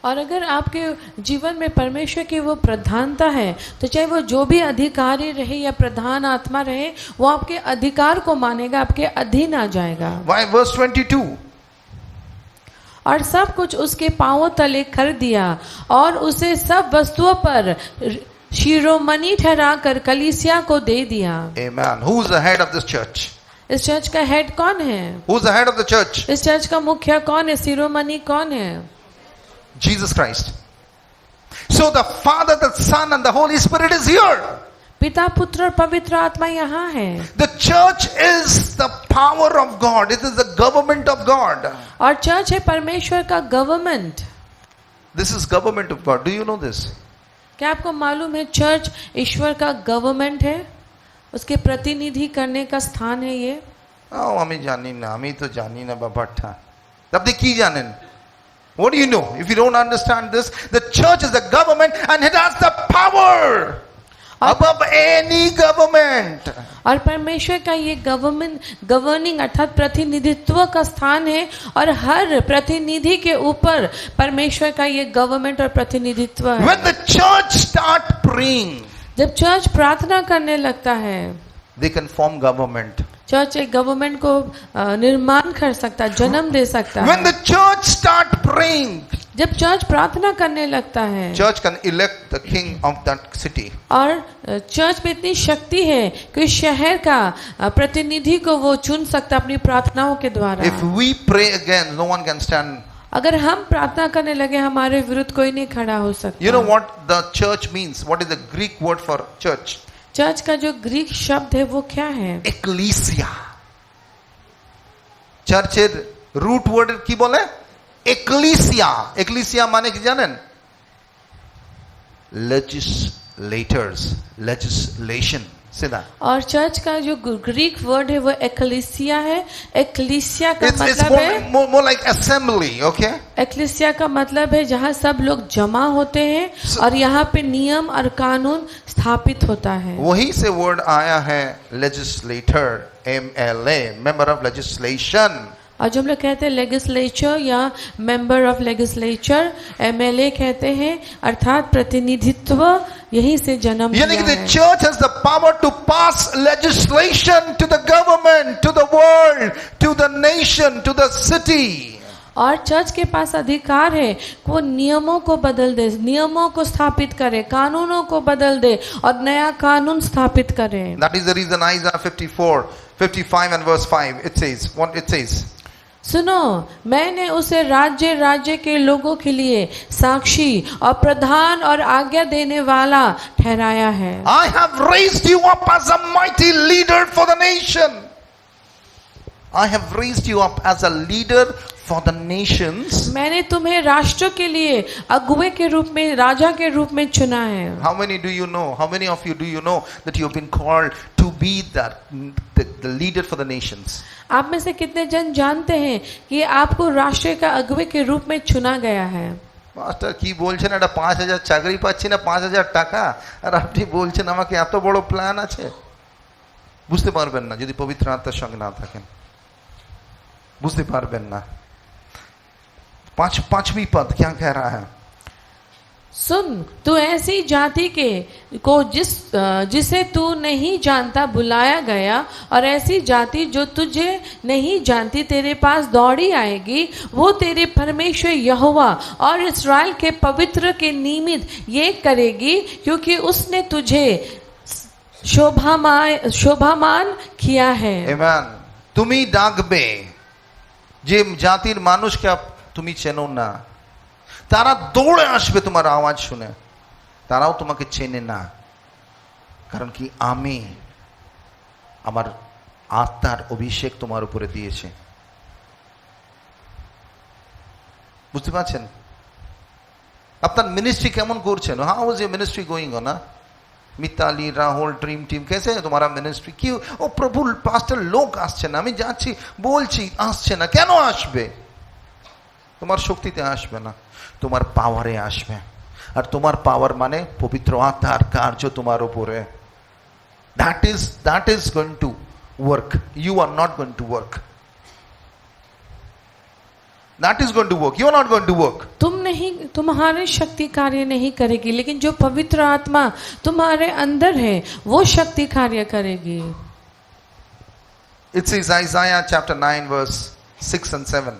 और अगर आपके जीवन में परमेश्वर की वो प्रधानता है तो चाहे वो जो भी अधिकारी रहे या प्रधान आत्मा रहे, वो आपके अधिकार को मानेगा, आपके अधीन आ जाएगा। Why verse 22? और सब कुछ उसके पांवों तले कर दिया और उसे सब वस्तुओं पर शिरोमणि ठहराकर कलीसिया को दे दिया। Amen. Who is the head of this church? इस चर्च का हेड कौन है? Who is the head of the church? इस चर्च का मुखिया कौन है? शिरोमणि कौन है? Jesus Christ. So the Father, the Son and the Holy Spirit is here. पिता, पुत्र और पवित्र आत्मा यहाँ है। The church is the power of God. It is the government of God. और चर्च है परमेश्वर का government. This is government of God. Do you know this? क्या आपको मालूम है चर्च ईश्वर का गवर्नमेंट है, उसके प्रतिनिधि करने का स्थान है ये? আমি জানি না, আমি তো জানি না ব্যাপারটা। আপনি কি জানেন? What do you know? If you don't understand this, the church is the government and it has the power above any government. और परमेश्वर का ये गवर्निंग अर्थात प्रतिनिधित्व का स्थान है, और हर प्रतिनिधि के ऊपर परमेश्वर का ये गवर्नमेंट और प्रतिनिधित्व है। When the church start praying, जब चर्च प्रार्थना करने लगता है, they can form government. Church एक गवर्नमेंट को निर्माण कर सकता है, जन्म दे सकता When है। the church start praying, जब चर्च प्रार्थना करने लगता है, church can elect the king of that city. और चर्च में इतनी शक्ति है कि उस शहर का प्रतिनिधि को वो चुन सकता अपनी प्रार्थनाओं के द्वारा। If we pray again, no one can stand. अगर हम प्रार्थना करने लगे हमारे विरुद्ध कोई नहीं खड़ा हो सकता। You know what the church means? What is the Greek word for church? Church का जो ग्रीक शब्द है वो क्या है? Ecclesia. চার্চের রুট ওয়ার্ড কি বলে? এক্লেসিয়া। এক্লেসিয়া মানে কি জানেন? legislators, legislation. Say that. और चर्च का जो ग्रीक वर्ड है वो एक्लेसिया है। एक्लेसिया का It's मतलब है more like assembly, okay? Ecclesia का मतलब है जहाँ सब लोग जमा होते हैं और यहाँ पे नियम और कानून स्थापित होता है। वहीं से वर्ड आया है legislator, MLA, member of legislation. और जो हम लोग कहते हैं लेजिस्लेचर या मेंबर ऑफ लेजिस्लेचर, एमएलए कहते हैं, अर्थात प्रतिनिधित्व, यहीं से जन्म यानी लिया कि the है। church has the power to pass legislation to the government, to the world, to the nation, to the city. और चर्च के पास अधिकार है कि वो नियमों को बदल दे, नियमों को स्थापित करे, कानूनों को बदल दे और नया कानून स्थापित करे। That is the reason Isaiah 54, 55 and verse 5 it says, what it says? सुनो, मैंने उसे राज्य राज्य के लोगों के लिए साक्षी और प्रधान और आज्ञा देने वाला ठहराया है। I have raised you up as a mighty leader for the nation. I have raised you up as a leader for the nations. मैंने तुम्हें राष्ट्र के लिए अगुवे के रूप में, राजा के रूप में चुना है। How many do you know? How many of you do you know that you have been called to be the leader for the nations? आप में से कितने जन जानते हैं कि आपको राष्ट्र का अगुवे के रूप में चुना गया है? মাস্টার কি বলছেন? এটা 5000 চাকরি পাচ্ছি না, 5000 টাকা, আর আপনি বলছেন আমাকে এত বড় প্ল্যান আছে। বুঝতে পারবেন না যদি পবিত্র আত্মার সঙ্গে না থাকেন, বুঝতে পারবেন না। पांचवी पद क्या कह रहा है? सुन, तू ऐसी जाति के को जिसे तू नहीं जानता बुलाया गया, और ऐसी जाति जो तुझे नहीं जानती तेरे पास दौड़ी आएगी। वो तेरे परमेश्वर यहोवा और इस्राएल के पवित्र के निमित्त ये करेगी, क्योंकि उसने तुझे शोभामान किया है। Amen. তুমি ডাকবে যে জাতির মানুষকে তুমি চেনো না, তারা দৌড়ে আসবে তোমার আওয়াজ শুনে। তারাও তোমাকে চেনে না, কারণ কি আমি আমার আত্মার অভিষেক তোমার উপরে দিয়েছে। বুঝতে পারছেন? আপনার মিনিস্ট্রি কেমন করছেন? How is your ministry going on? Mitali, Rahul, dream team कैसे है तुम्हारा मिनिस्ट्री? কি ও প্রভু পাস্টার লোক আসছে না, আমি যাচ্ছি বলছি আসছে না, কেন আসবে? তোমার শক্তিতে আসবে না, তোমার পাওয়ারে আসবে। আর তোমার পাওয়ার মানে পবিত্র আত্মার কার্য তোমার উপরে। that is going to work. You are not going to work. That is going to work. You are not going to work. तुम नहीं, तुम्हारे शक्ति कार्य नहीं करेगी, लेकिन जो पवित्र आत्मा तुम्हारे अंदर है वो शक्ति कार्य करेगी। It says Isaiah chapter 9 verse 6 and 7.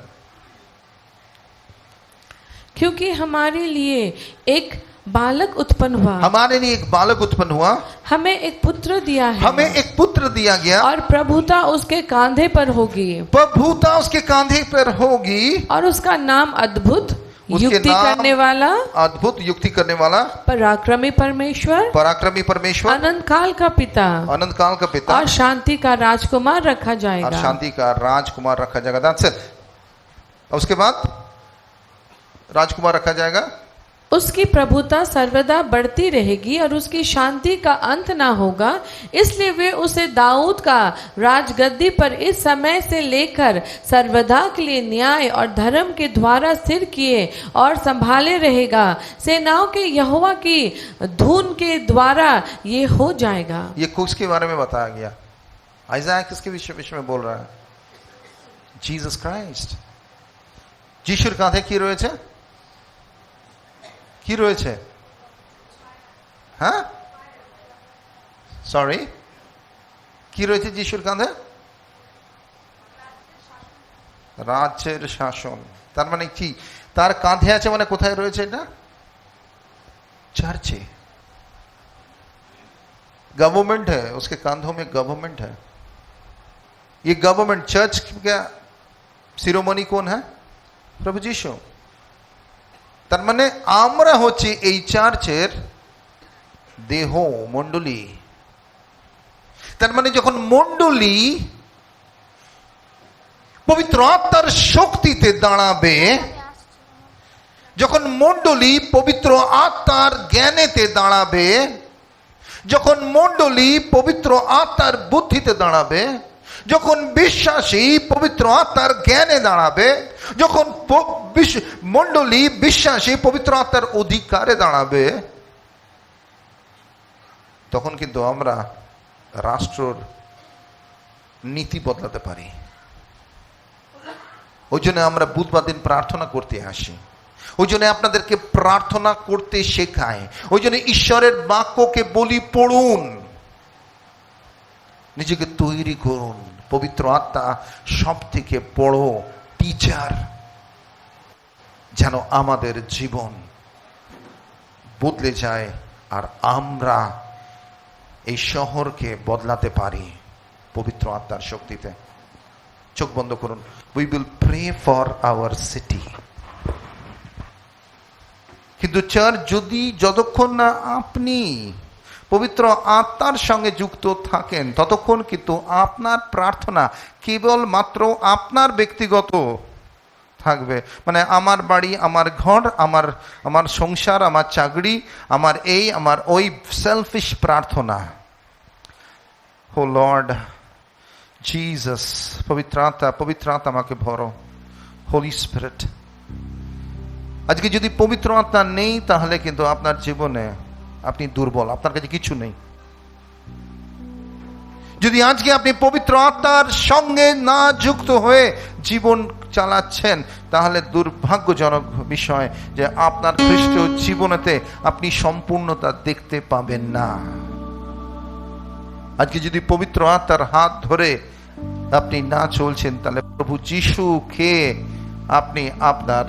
क्योंकि हमारे लिए एक बालक उत्पन्न हुआ, हमारे लिए एक बालक उत्पन्न हुआ, हमें एक पुत्र दिया है, हमें एक पुत्र दिया गया, और प्रभुता उसके कांधे पर होगी, प्रभुता उसके कांधे पर होगी, और उसका नाम अद्भुत, उसके युक्ति नाम करने वाला, अद्भुत, युक्ति करने वाला, पराक्रमी परमेश्वर, पराक्रमी परमेश्वर, अनंत काल का पिता, अनंत काल का पिता, और शांति का राजकुमार रखा और जाएगा। शांति का राजकुमार रखा जाएगा। That's it. और उसके बाद राजकुमार रखा जाएगा। उसकी प्रभुता सर्वदा बढ़ती रहेगी और उसकी शांति का अंत ना होगा, इसलिए वे उसे दाऊद का राजगद्दी पर इस समय से लेकर सर्वदा के लिए न्याय और धर्म के द्वारा स्थिर किए और संभाले रहेगा। सेनाओं के यहोवा की धुन के द्वारा ये हो जाएगा। ये किसके बारे में बताया गया? आइज़ाया किसके विषय में बोल रहा है? Jesus Christ. যিশুর কাঁধে কি রয়েছে? কি রয়েছে? হ্যাঁ, সরি, কি রয়েছে যিশুর কাঁধে? রাজ্যের শাসন। তার মানে কি? তার কাঁধে আছে মানে কোথায় রয়েছে এটা? चर्च है, गवर्नमेंट है, उसके कांधों में गवर्नमेंट है। ये गवर्नमेंट, चर्च का शिरोमणि कौन है? প্রভু যিশু। তার মানে আমরা হচ্ছে এই চার্চের দেহ, মণ্ডলী। তার মানে যখন মণ্ডলী পবিত্র আত্মার শক্তিতে দাঁড়াবে, যখন মণ্ডলী পবিত্র আত্মার জ্ঞানেতে দাঁড়াবে, যখন মণ্ডলী পবিত্র আত্মার বুদ্ধিতে দাঁড়াবে, যখন বিশ্বাসী পবিত্র আত্মার জ্ঞানে দাঁড়াবে, যখন মণ্ডলী বিশ্বাসী পবিত্র আত্মার অধিকারে দাঁড়াবে, তখন কিন্তু আমরা রাষ্ট্রর নীতি বদলাতে পারি। ওই জন্য আমরা বুধবার দিন প্রার্থনা করতে আসি, ওই জন্য আপনাদেরকে প্রার্থনা করতে শেখায়, ওই জন্য ঈশ্বরের বাক্যকে বলি পড়ুন, নিজেকে তৈরি করুন। পবিত্র আত্মা সব থেকে বড় টিচার, যেন আমাদের জীবন বদলে যায় আর আমরা এই শহরকে বদলাতে পারি পবিত্র আত্মার শক্তিতে। চোখ বন্ধ করুন। We will pray for our city. কিন্তু চার্চ যদি যতক্ষণ না আপনি পবিত্র আত্মার সঙ্গে যুক্ত থাকেন, ততক্ষণ কিন্তু আপনার প্রার্থনা কেবল মাত্র আপনার ব্যক্তিগত থাকবে। মানে আমার বাড়ি, আমার ঘর, আমার সংসার, আমার চাকরি, আমার এই, আমার ওই, সেলফিশ প্রার্থনা। ও লর্ড জিসাস, পবিত্র আত্মা আমাকে ভরো। হোলি স্পিরিট। আজকে যদি পবিত্র আত্মা নেই, তাহলে কিন্তু আপনার জীবনে আপনি দুর্বল, আপনার কাছে কিছু নেই। যদি আজকে আপনি পবিত্র আত্মার সঙ্গে না যুক্ত হয়ে জীবন চালাচ্ছেন, তাহলে দুর্ভাগ্যজনক বিষয় যে আপনার খ্রিস্ট জীবনেতে আপনি সম্পূর্ণতা দেখতে পাবেন না। আজকে যদি পবিত্র আত্মার হাত ধরে আপনি না চলছেন, তাহলে প্রভু যিশুকে আপনি আপনার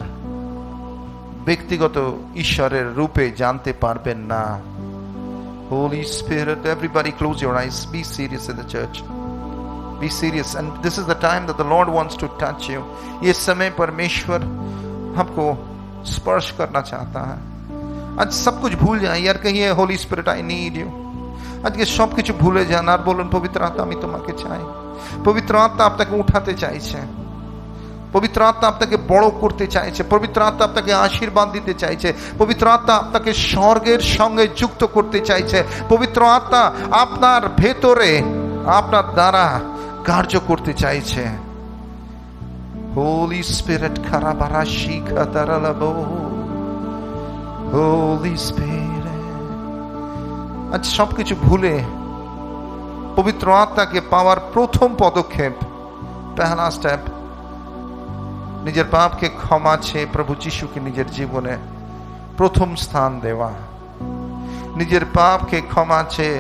ব্যক্তিগত ঈশ্বরের রূপে জানতে পারবেন না। Holy Spirit, everybody close your eyes. Be serious in the church. Be serious. And this is the time that the Lord wants to touch you. ये समय परमेश्वर हमको स्पर्श करना चाहता है। आज सब कुछ भूल जाए यार, कहिए Holi spirit I need you. আজকে সব কিছু ভুলে যান আর বলুন, পবিত্র আত্মা আমি তোমাকে চাই। পবিত্র আত্মা আপনাকে উঠাতে চাইছে, পবিত্র আত্মা আপনাকে বড় করতে চাইছে, পবিত্র আত্মা আপনাকে আশীর্বাদ দিতে চাইছে, পবিত্র আত্মা আপনাকে স্বর্গের সঙ্গে যুক্ত করতে চাইছে, পবিত্র আত্মা আপনার ভেতরে আপনার দ্বারা কার্য করতে চাইছে। হোলি স্পিরিট খারাবারা শিখা দাঁড়ালাবো। হোলি স্পিরিট আজ সবকিছু ভুলে পবিত্র আত্মাকে পাওয়ার প্রথম পদক্ষেপ, পহলা স্টেপ, নিজের পাপকে ক্ষমা চেয়ে প্রভু যিশুকে নিজের জীবনে প্রথম স্থান দেওয়া। নিজের পাপকে ক্ষমা চেয়ে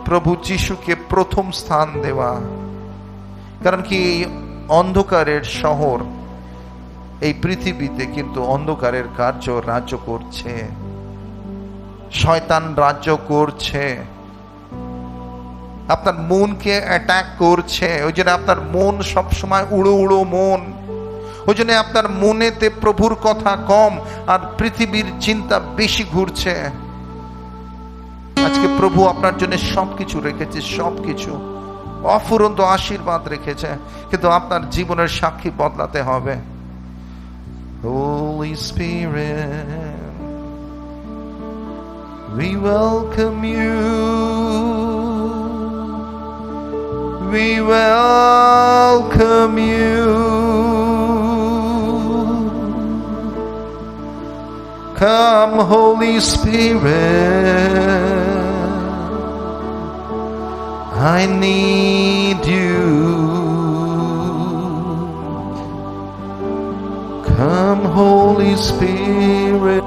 প্রভু যিশুকে প্রথম স্থান দেওয়া। কারণ কি, এই অন্ধকারের শহর, এই পৃথিবীতে কিন্তু অন্ধকারের কার্য রাজ্য করছে, শয়তান রাজ্য করছে, আপনার মনকে অ্যাটাক করছে। ওই জন্য আপনার মন সবসময় উড়ো উড়ো মন, ওই জন্য আপনার মনেতে প্রভুর কথা কম আর পৃথিবীর চিন্তা বেশি ঘুরছে। আজকে প্রভু আপনার জন্য সবকিছু রেখেছে, সবকিছু অফুরন্ত আশীর্বাদ রেখেছে, কিন্তু আপনার জীবনের সাক্ষী বদলাতে হবে। Holy Spirit, we welcome you, we welcome you. Come, Holy Spirit, I need you. Come, Holy Spirit,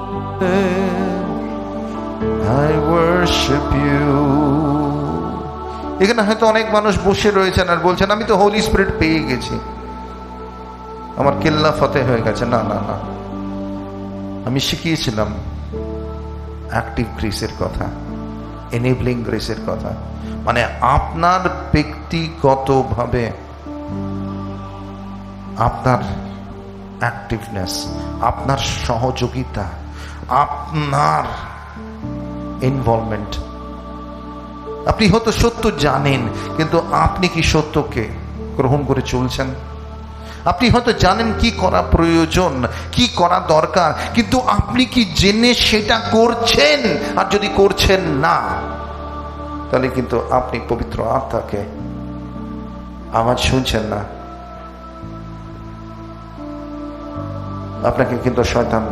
I worship you. এখানে হয়তো অনেক মানুষ বসে রয়েছেন আর বলছেন, আমি তো হোলি স্পিরিট পেয়ে গেছি, আমার কেল্লা ফতে হয়ে গেছে। না না না, আমি শিখিয়েছিলাম অ্যাক্টিভ গ্রেসের কথা, এনেবলিং গ্রেসের কথা। মানে আপনার ব্যক্তিগতভাবে আপনার অ্যাক্টিভনেস, আপনার সহযোগিতা, আপনার ইনভলভমেন্ট। আপনি হয়তো সত্য জানেন, কিন্তু আপনি কি সত্যকে গ্রহণ করে চলছেন? আপনি হয়তো জানেন কি করা প্রয়োজন, কি করা দরকার, কিন্তু আপনি কি জেনে সেটা করছেন? আর যদি করছেন না, তাহলে কিন্তু আপনি পবিত্র আত্মাকে আওয়াজ শুনছেন না। আপনাকে কিন্তু শয়তান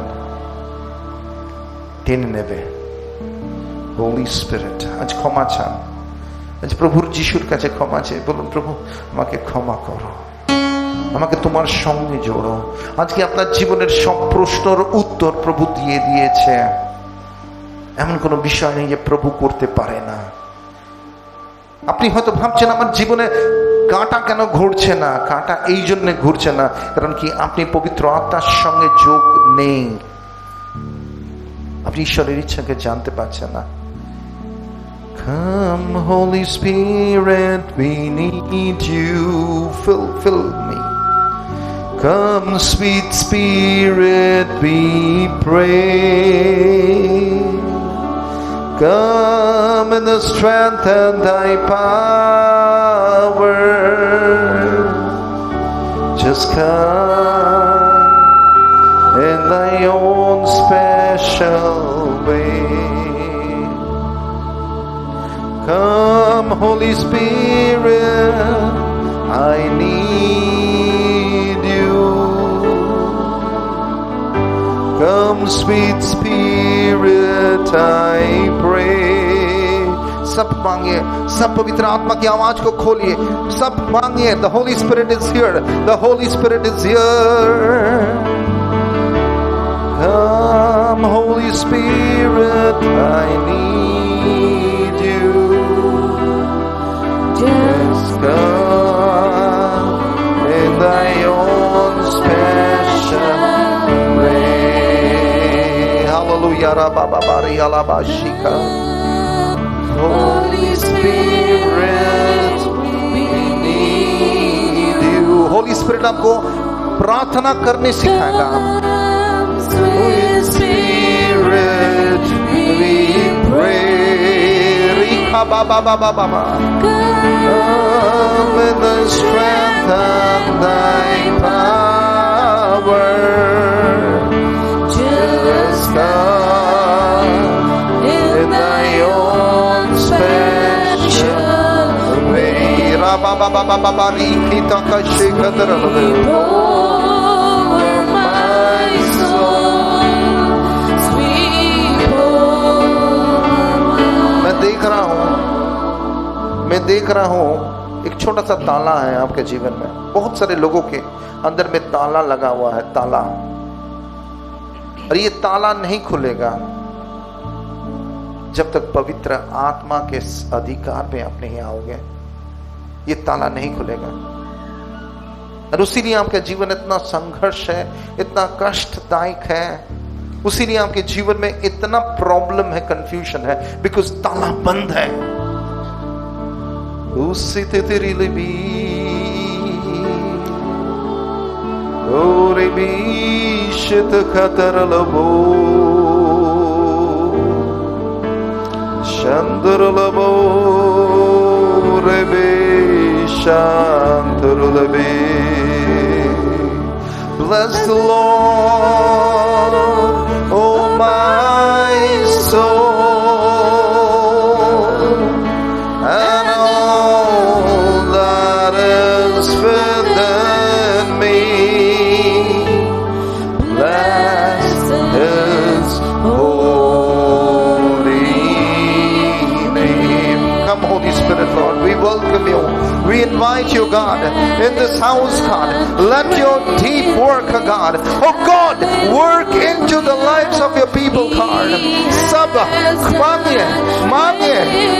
টেনে নেবে। হোলি স্পিরিট, আজ ক্ষমা চান, আজ প্রভুর যিশুর কাছে ক্ষমা চেয়ে বলুন, প্রভু আমাকে ক্ষমা করো, আমাকে তোমার সঙ্গে জোড়ো। আজকে আপনার জীবনের সব প্রশ্নের উত্তর প্রভু দিয়ে দিয়েছে। এমন কোনো বিষয় নেই যে প্রভু করতে পারে না। আপনি হয়তো ভাবছেন আমার জীবনে কাঁটা কেন ঘুরছে না? কাঁটা এই জন্য ঘুরছে না, কারণ কি আপনি পবিত্র আত্মার সঙ্গে যোগ নেই, আপনি ঈশ্বরের ইচ্ছাকে জানতে পারছেন না। Come Holy Spirit, we need you, fill me. Come sweet Spirit, we pray. Come in the strength and thy power. Just come in thy own special way. Come Holy Spirit, I need you. Come sweet Spirit, I pray. सब मांगिए, सब पवित्र आत्मा की आवाज को खोलिए, सब मांगिए। The Holy Spirit is here, the Holy Spirit is here. Come Holy Spirit, I need you. Just come in thy own special way. Hallelujah. Rababari alabashika. Holy Spirit, we need you. Holy Spirit आपको प्रार्थना करने सिखाएगा। Holy Spirit, we pray. Rika ba ba ba ba ba. Come in the strength of thy power. Just come in thy own special way. Ra ba ba ba ba ba ba. Rikita ka shikadra. मैं देख रहा हूं एक छोटा सा ताला है आपके जीवन में। बहुत सारे लोगों के अंदर में ताला लगा हुआ है, ताला, और ये ताला नहीं खुलेगा जब तक पवित्र आत्मा के अधिकार में आप नहीं आओगे। ये ताला नहीं खुलेगा, और उसीलिए आपका जीवन इतना संघर्ष है, इतना कष्टदायक है, उसीलिए आपके जीवन में इतना प्रॉब्लम है, कंफ्यूजन है, बिकॉज ताला बंद है। उसी तेरी लिबी ओरे बीशत खतर लबो चंद्र लबो रे बे शांतर लबे। Bless the Lord, oh my soul, and all that is within me. Bless His holy name. Come, Holy Spirit, Lord, we welcome you. We invite you, God, in this house, God. Let your deep work, God. Oh God, work into the lives of your people, God. सब मांगे मांगे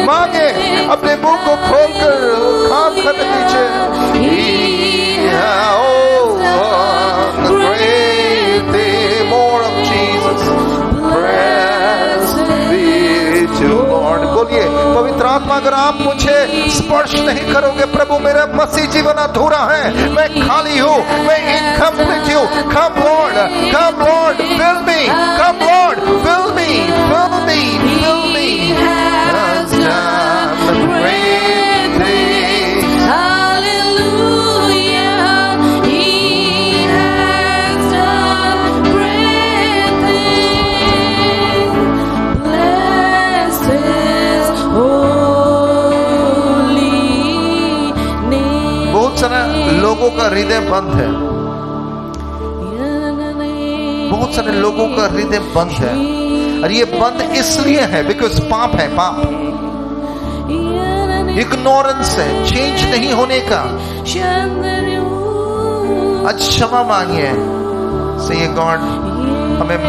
मांगे, अपने मुंह को खोलकर काम करने दीजिए। The great day, more of Jesus. Praise be to Lord. बोलिए, पवित्र आत्मा, अगर आप मुझे मुझे स्पर्श नहीं करोगे प्रभु, मेरा मसीह जीवन अधूरा है, मैं खाली हूँ, मैं इनकम्प्लीट हूँ। Come Lord, come Lord, fill me, come Lord, fill me, fill me, fill me. Has done great things. Hallelujah, He has done great things. Bless His holy name. बहुत सारे लोगों का हृदय बंद है, बहुत सारे लोगों का हृदय बंद है, और ये बंद इसलिए है बिकॉज पाप है, पाप, इग्नोरेंस है, चेंज नहीं होने का। आज क्षमा मांगिए, से गॉड हमें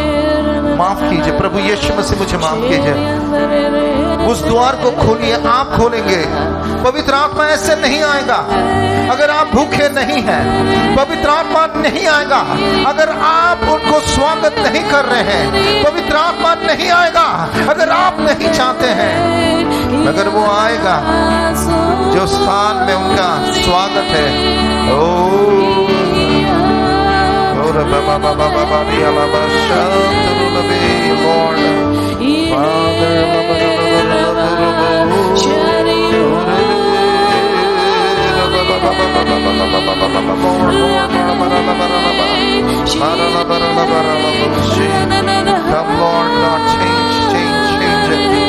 माफ कीजिए, प्रभु यीशु मसीह मुझे माफ कीजिए। उस द्वार को खोलिए, आप खोलेंगे, पवित्र आत्मा ऐसे नहीं आएगा अगर आप भूखे नहीं हैं, पवित्र आत्मा नहीं आएगा अगर आप उनको स्वागत नहीं कर रहे हैं, पवित्र आत्मा नहीं आएगा अगर आप नहीं चाहते हैं, अगर वो आएगा जो स्थान में उनका स्वागत है। Come Lord God, change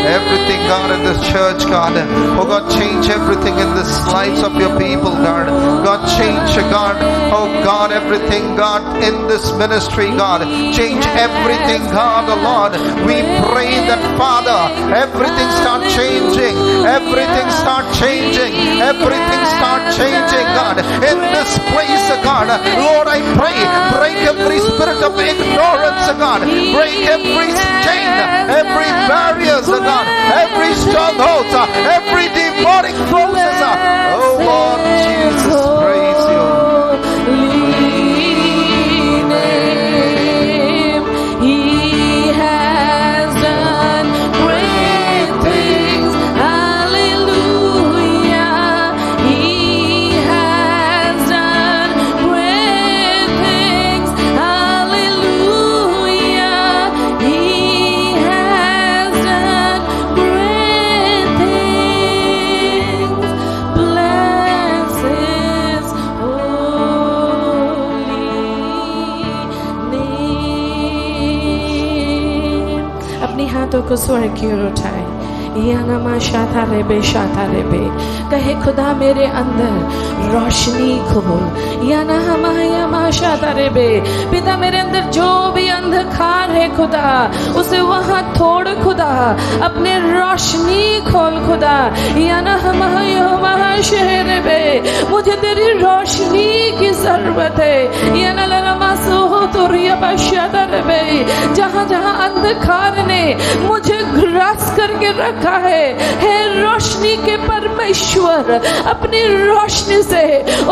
everything, God, in this church, God. Oh God, change everything in this lives of your people, God. God, change, God. Oh God, everything, God, in this ministry, God. Change everything, God, oh Lord. We pray that, Father, everything start changing. Everything start changing. Everything start changing, God. In this place, God. Lord, I pray, break every spirit of ignorance, God. Break every chain, every barriers, God. Every stronghold, every demonic forces. Oh Lord Jesus, praise you. He has done great things. Hallelujah. He has done great things. Hallelujah. He has done great things. Bless His holy name. अपने हाथों को स्वर्ग की ओर उठाए, यानमा शाता रेबे, कहे खुदा मेरे अंदर रोशनी खोल, याना हमाया शाता रेबे, पिता मेरे अंदर जो भी अंधकार है खुदा उसे वहाँ तोड़ खुदा, अपने रोशनी खोल खुदा, याना हमाया शहर में मुझे तेरी रोशनी की जरूरत है, याना लरमा सो तो रिया शाता रेबे, जहाँ जहाँ अंधकार ने मुझे ग्रास करके रखा है, हे रोशनी के परमेश्वर अपनी रोशनी से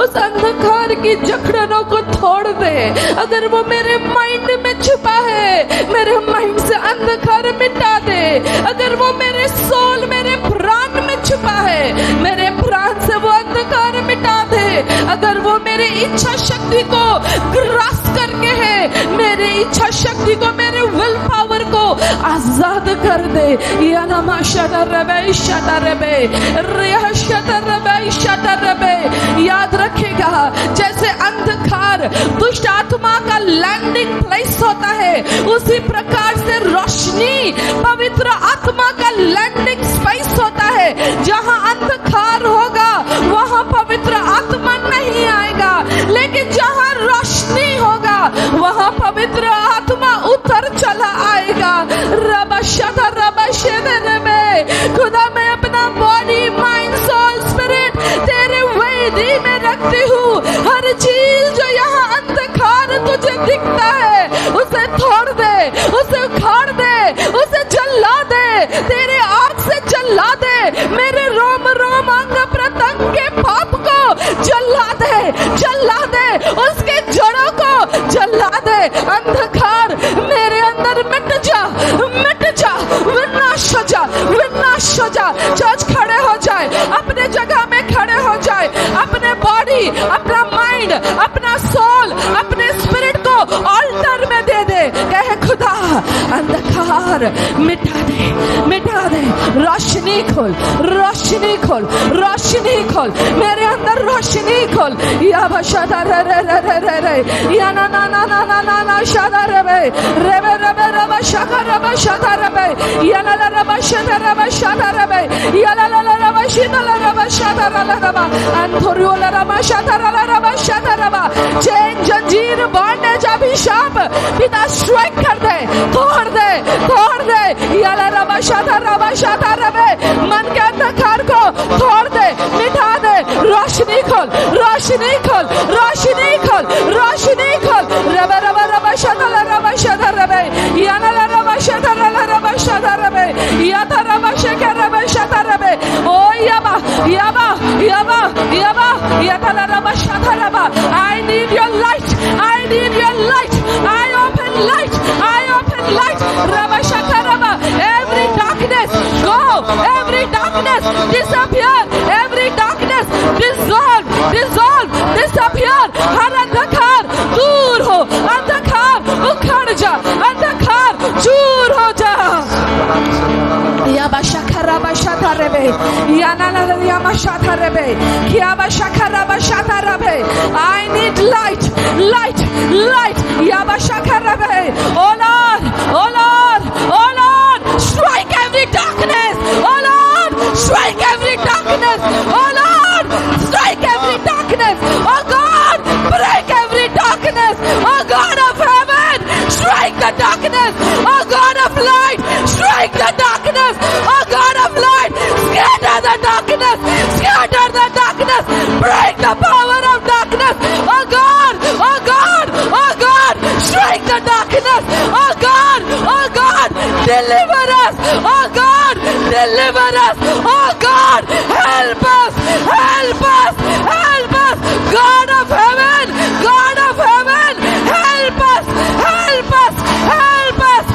उस अंधकार की जकड़नों को तोड़ दे। अगर वो मेरे माइंड में छुपा है, मेरे माइंड से अंधकार मिटा दे। अगर वो मेरे सोल, मेरे प्राण में छुपा है, मेरे प्राण से वो अंधकार मिटा दे। अगर वो मेरी इच्छा शक्ति को ग्रास करके है, मेरी इच्छा शक्ति को, मेरे विल पावर को आजाद कर दे। याना माशादा रबे शादा रबे रिया शादा रबे शादा रबे। याद रखेगा, जैसे अंधकार दुष्ट आत्मा का लैंडिंग प्लेस होता है, उसी प्रकार से रोशनी पवित्र आत्मा का लैंडिंग स्पेस होता है। जहां अंधकार होगा वहां पवित्र आत्मा नहीं आएगा, लेकिन जहां रोशनी होगा वहां पवित्र आत्मा उतर चला आएगा। खुदा मैं अपना बॉडी, माइंड, सोल, स्पिरिट तेरे वेदी में रखती हूँ। हर चीज जो यहाँ अंधकार तुझे दिखता है उसे तोड़ दे, उसे उखाड़ दे, उसे जला दे, तेरे आग से जला दे। मेरे रोम रोम अंग प्रत्यंग के पाप को जला दे, जला दे, उसके जड़ों को जला दे। अंधकार मेरे अंदर मिट जा, मिट जा, विनाश हो जा, विनाश हो जा। चर्च खड़े हो जाए, अपने माइंड, अपना सोल, अपने स्पिरिट को ऑल्टर में दे दे। कहे खुदा अंधकार मिटा दे, मिटा दे। रोशनी खोल, रोशनी खोल, रोशनी खोल, मेरे अंदर रोशनी खोल। या बशादा रे रे रे रे रे रे, या ना ना ना ना ना ना ना शादा रे रे रे रे रे रे शाका रे शादा रे रे, या ला ला रे शादा रे शादा रे रे, या ला ला ला रे शादा रे शादा रे रे, अंधोरियो ला रे शादा रे रे शादा रे रे। चेन, जंजीर, बॉन्डेज, अभिशाप पिता स्ट्राइक कर दे, तोड़ दे, तोड़ दे। या ला रे शादा रे रे, मन के अंधकार को तोड़ दे, मिटा दे। रोशनी खोल, रोशनी खोल, रोशनी खोल, रोशनी खोल। रबे रबे रबे शादा रबे, या ला ला रबे शादा रबे, या था रबे शके रबे शादा रबे। ओ याबा याबा याबा याबा, या था रबे शादा रबा। I need your light, I need your light, I open light, I open light। रबे शके रबा, every darkness go, every darkness disappear, every darkness dissolve, dissolve, disappear। हर अंधकार दूर हो, अंधकार उखड़ जा, अंधकार चूर हो जा। या बशखरा बशता रेबे, या ना ना या मशता रेबे, या बशखरा बशता रेबे। I need light, light, light। या बशखरा रेबे। Oh Lord, oh Lord, oh Lord, strike every darkness। Oh Lord, strike every darkness। Oh Lord, strike every darkness। Oh God, break every darkness। Oh God of heaven, strike the darkness। Oh God of light, strike the darkness। Oh God of light, scatter the darkness, scatter the darkness, break the power of darkness। Oh God, oh God, oh God, strike the darkness। Oh God, oh God, deliver us। Oh God, deliver us। Oh God, help us, help us, help us। God of heaven, God of heaven, help us, help us, help us।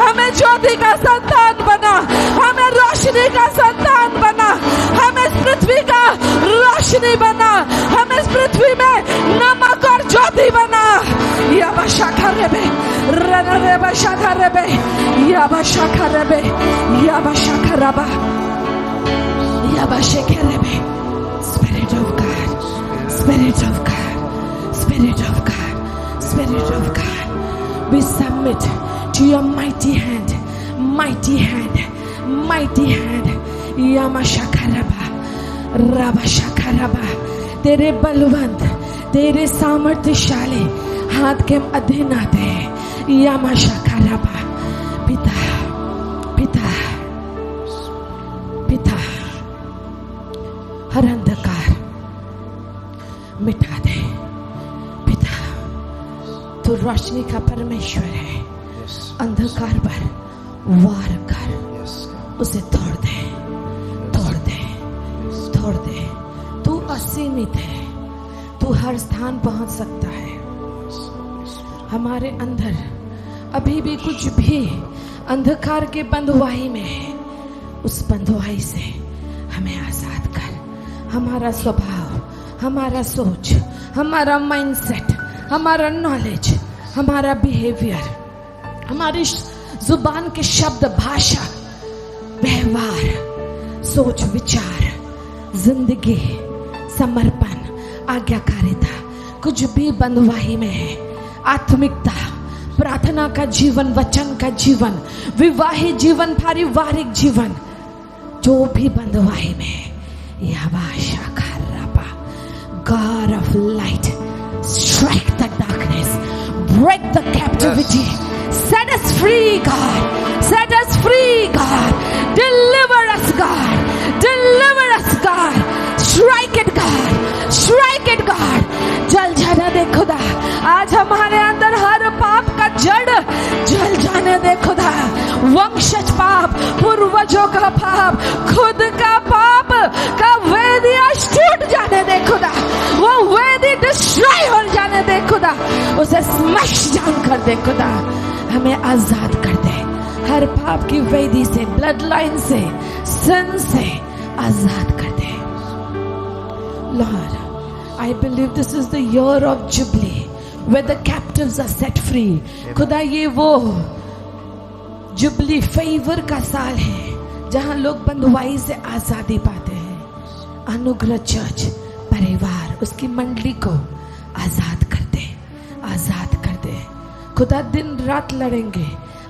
हमें ज्योति का संतान बना, हमें रोशनी का संतान बना, हमें इस पृथ्वी का रोशनी बना, हमें इस पृथ्वी में नमक और ज्योति बना। या बशाखा रेबे, रना रेबा शाखा रेबे, या बशाखा रेबे, या बशाखा रबा, या बशेखे रेबे। Spirit of God, Spirit of God, Spirit of God, Spirit of God, we submit to your mighty hand, mighty hand, mighty hand। यामा शखरबा, रबा शखरबा, तेरे बलवंत, तेरे सामर्थ्यशाली हाथ के अधीन आते हैं। यामा शखरबा, पिता, पिता, पिता, हर अंधकार मिटा दे। पिता, तू रोशनी का परमेश्वर है, अंधकार पर वार कर, उसे तोड़ दे, तोड़ दे, तोड़ दे। तू असीमित है, तू हर स्थान पहुंच सकता है। हमारे अंदर अभी भी कुछ भी अंधकार के बंधुआई में है, उस बंधुआई से हमें आजाद कर। हमारा स्वभाव, हमारा सोच, हमारा माइंडसेट, हमारा नॉलेज, हमारा बिहेवियर, हमारी जुबान के शब्द, भाषा, व्यवहार, सोच, विचार, जिंदगी, समर्पण, आज्ञाकारिता, कुछ भी बंधुआई में है। आत्मिकता, प्रार्थना का जीवन, वचन का जीवन, विवाहित जीवन, पारिवारिक जीवन, जो भी बंधुआई में है। God of light, strike the darkness, break the captivity, set us free, God, set us free, God, deliver us, God, deliver us, God, strike it, God, strike it, God। जल जाने दे खुदा, आज हमारे अंदर हर पाप का जड़ जल जाने दे खुदा। वंशज पाप, पूर्वजों का पाप, खुद का पाप का वेदी आज टूट जाने दे खुदा। वो वेदी डिस्ट्रॉय हो जाने दे खुदा, उसे स्मैश डाउन कर दे खुदा। हमें आजाद कर दे हर पाप की वेदी से, ब्लड लाइन से, सिन से आजाद कर दे। Lord, I believe this is the year of Jubilee, where the captives are set free. खुदा ये वो जुबली फेवर का साल है जहां लोग बंधुआई से आजादी पाते हैं। अनुग्रह चर्च परिवार उसकी मंडली को आजाद कर दे, आजाद कर दे। खुदा दिन रात लड़ेंगे,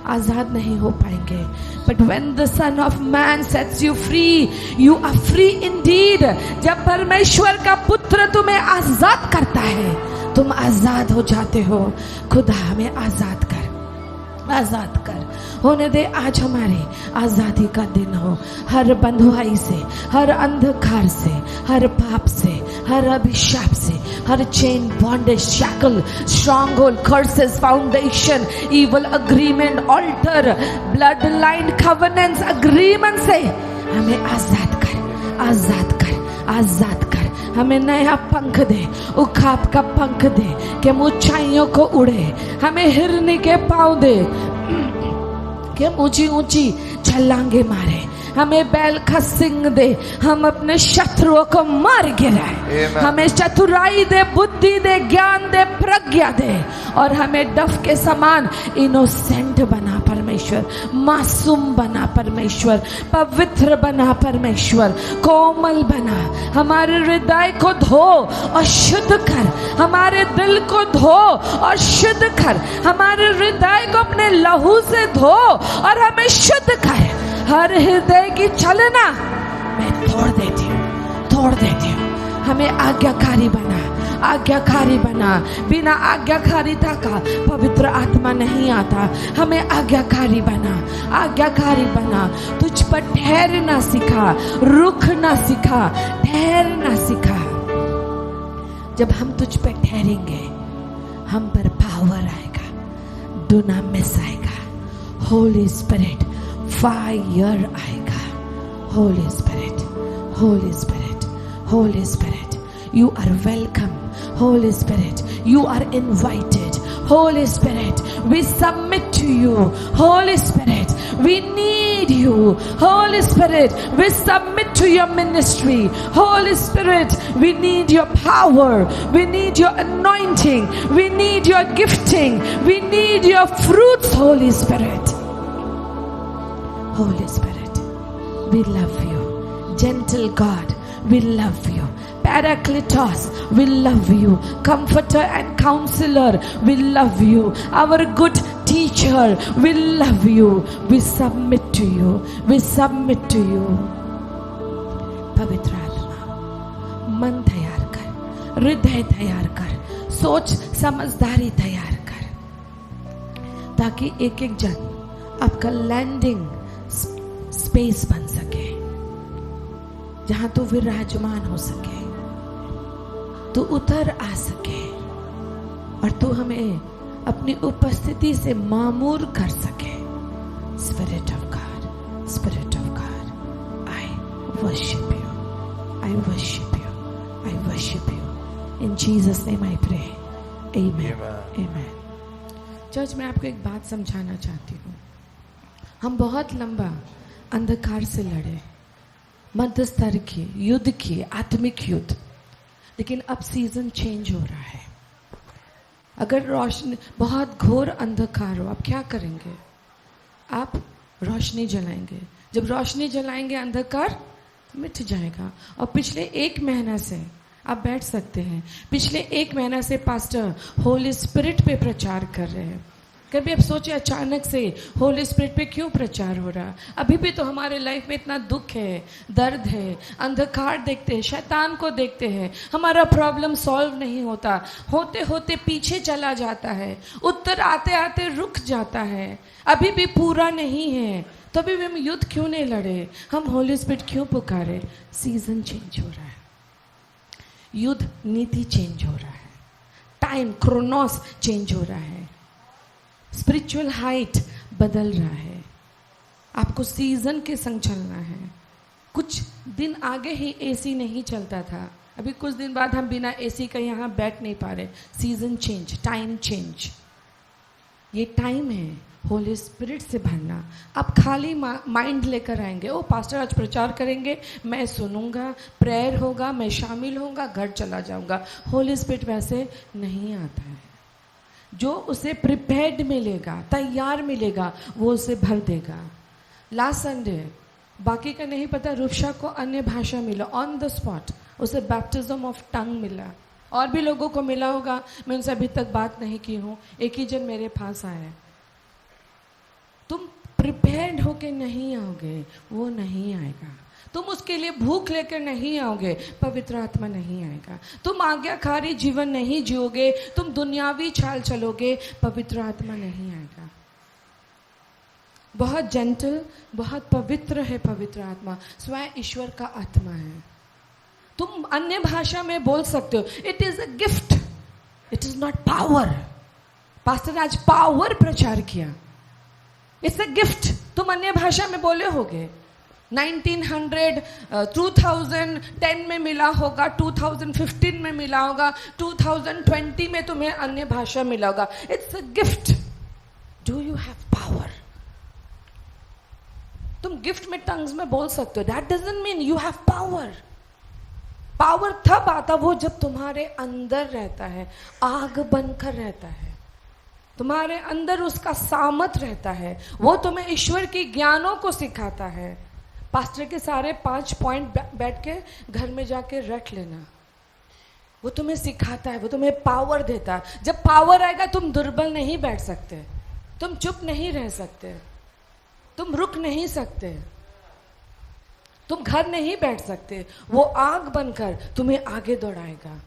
आजाद नहीं हो पाएंगे। But when the Son of Man sets you free, you are free indeed. जब परमेश्वर का पुत्र तुम्हें आजाद करता है, तुम आजाद हो जाते हो। खुदा हमें आजाद कर, आजाद कर। होने दे आज हमारी आजादी का दिन हो, हर बंधुआई से, हर अंधकार से, हर पाप से, हर अभिशाप से, हर chain, bondage, shackle, stronghold, curses, foundation, evil agreement, altar, blood line, covenants, agreement से हमें आजाद कर, आजाद कर, आजाद कर। हमें नया पंख दे, उखाब का पंख दे कि हम ऊंचाइयों को उड़े। हमें हिरनी के पाँव दे कि हम ऊंची ऊंची छलांगे मारे। हमें बैल का सिंग दे, हम अपने शत्रुओं को मार गिराए। हमें चतुराई दे, बुद्धि दे, ज्ञान दे, प्रज्ञा दे, और हमें डफ के समान इनोसेंट बना परमेश्वर, मासूम बना परमेश्वर, पवित्र बना परमेश्वर, कोमल बना। हमारे हृदय को धो और शुद्ध कर, हमारे दिल को धो और शुद्ध कर, हमारे हृदय को अपने लहू से धो और हमें शुद्ध कर। हर हृदय की छलना मैं तोड़ देती हूँ, तोड़ देती हूँ। हमें आज्ञाकारी बना, आज्ञाकारी बना। बिना आज्ञाकारिता का पवित्र आत्मा नहीं आता। हमें आज्ञाकारी बना, आज्ञाकारी बना। तुझ पर ठहरना सिखा, रुकना सिखा, ठहरना सिखा। जब हम तुझ पर ठहरेंगे, हम पर पावर आएगा, डुनामिस आएगा, होली स्पिरिट, फायर आएगा। Holi spirit, Holi spirit, Holi spirit, you are welcome. Holy Spirit, you are invited. Holy Spirit, we submit to you. Holy Spirit, we need you. Holy Spirit, we submit to your ministry. Holy Spirit, we need your power. We need your anointing. We need your gifting. We need your fruits, Holy Spirit. Holy Spirit, we love you. Gentle God, we love you. Parakletos, we love you. Comforter and counselor, we love you. Our good teacher, we love you. We submit to you. We submit to you. पवित्र आत्मा, मन तैयार कर, हृदय तैयार कर, सोच समझदारी तैयार कर, ताकि एक एक जन आपका लैंडिंग स्पेस बन सके, जहां तू विराजमान हो सके, तू उतर आ सके, और तू हमें अपनी उपस्थिति से मामूर कर सके। Spirit of God, Spirit of God, I worship you, I worship you, I worship you. In Jesus' name I pray. Amen. Amen. Church, मैं आपको एक बात समझाना चाहती हूँ। हम बहुत लंबा अंधकार से लड़े, मध्य स्तर की युद्ध की, आत्मिक युद्ध, लेकिन अब सीजन चेंज हो रहा है। अगर रोशनी, बहुत घोर अंधकार हो, आप क्या करेंगे? आप रोशनी जलाएंगे। जब रोशनी जलाएंगे, अंधकार मिट जाएगा। और पिछले 1 महीना से आप बैठ सकते हैं, पिछले 1 महीना से पास्टर होली स्पिरिट पे प्रचार कर रहे हैं। कभी आप सोचे अचानक से होली स्पिरिट पे क्यों प्रचार हो रहा? अभी भी तो हमारे लाइफ में इतना दुख है, दर्द है, अंधकार देखते हैं, शैतान को देखते हैं, हमारा प्रॉब्लम सॉल्व नहीं होता, होते होते पीछे चला जाता है, उत्तर आते आते रुक जाता है, अभी भी पूरा नहीं है। तो अभी भी हम युद्ध क्यों नहीं लड़े? हम होली स्पिरिट क्यों पुकारे? सीजन चेंज हो रहा है, युद्ध नीति चेंज हो रहा है, टाइम क्रोनोस चेंज हो रहा है, स्पिरिचुअल हाइट बदल रहा है। आपको सीजन के संग चलना है। कुछ दिन आगे ही एसी नहीं चलता था, अभी कुछ दिन बाद हम बिना एसी के यहाँ बैठ नहीं पा रहे। Season change, time change. ये टाइम है होली स्पिरिट से भरना। आप खाली माइंड लेकर आएंगे, ओ पास्टर आज प्रचार करेंगे, मैं सुनूंगा, प्रेयर होगा, मैं शामिल होऊंगा, घर चला जाऊंगा। होली स्पिरिट वैसे नहीं आता है। जो उसे प्रिपेयर्ड मिलेगा, तैयार मिलेगा, वो उसे भर देगा। लास्ट संडे, बाकी का नहीं पता, रूपशा को अन्य भाषा मिला ऑन द स्पॉट, उसे बैप्टिज्म ऑफ टंग मिला। और भी लोगों को मिला होगा, मैं उनसे अभी तक बात नहीं की हूँ। एक ही जन मेरे पास आया। तुम प्रिपेयर्ड होके नहीं आओगे, वो नहीं आएगा। तुम उसके लिए भूख लेकर नहीं आओगे, पवित्र आत्मा नहीं आएगा। तुम आज्ञाकारी जीवन नहीं जियोगे, तुम दुनियावी चाल चलोगे, पवित्र आत्मा नहीं आएगा। बहुत जेंटल, बहुत पवित्र है पवित्र आत्मा, स्वयं ईश्वर का आत्मा है। तुम अन्य भाषा में बोल सकते हो, it is a gift, it is not power. Pastor ने आज पावर प्रचार किया, इट्स अ गिफ्ट। तुम अन्य भाषा में बोले होगे, 1900 2010 में मिला होगा, 2015 में मिला होगा, 2020 में तुम्हें अन्य भाषा मिला होगा। It's a gift. Do you have power? तुम गिफ्ट में टंग्स में बोल सकते हो, that doesn't mean you have power. Power तब आता वो जब तुम्हारे अंदर रहता है, आग बनकर रहता है, तुम्हारे अंदर उसका सामर्थ रहता है, वो तुम्हें ईश्वर के ज्ञानों को सिखाता है। पास्टर के सारे 5 पॉइंट बैठ के घर में जाके रख लेना, वो तुम्हें सिखाता है, वो तुम्हें पावर देता है। जब पावर आएगा तुम दुर्बल नहीं बैठ सकते, तुम चुप नहीं रह सकते, तुम रुक नहीं सकते, तुम घर नहीं बैठ सकते। वो आग बनकर तुम्हें आगे दौड़ाएगा।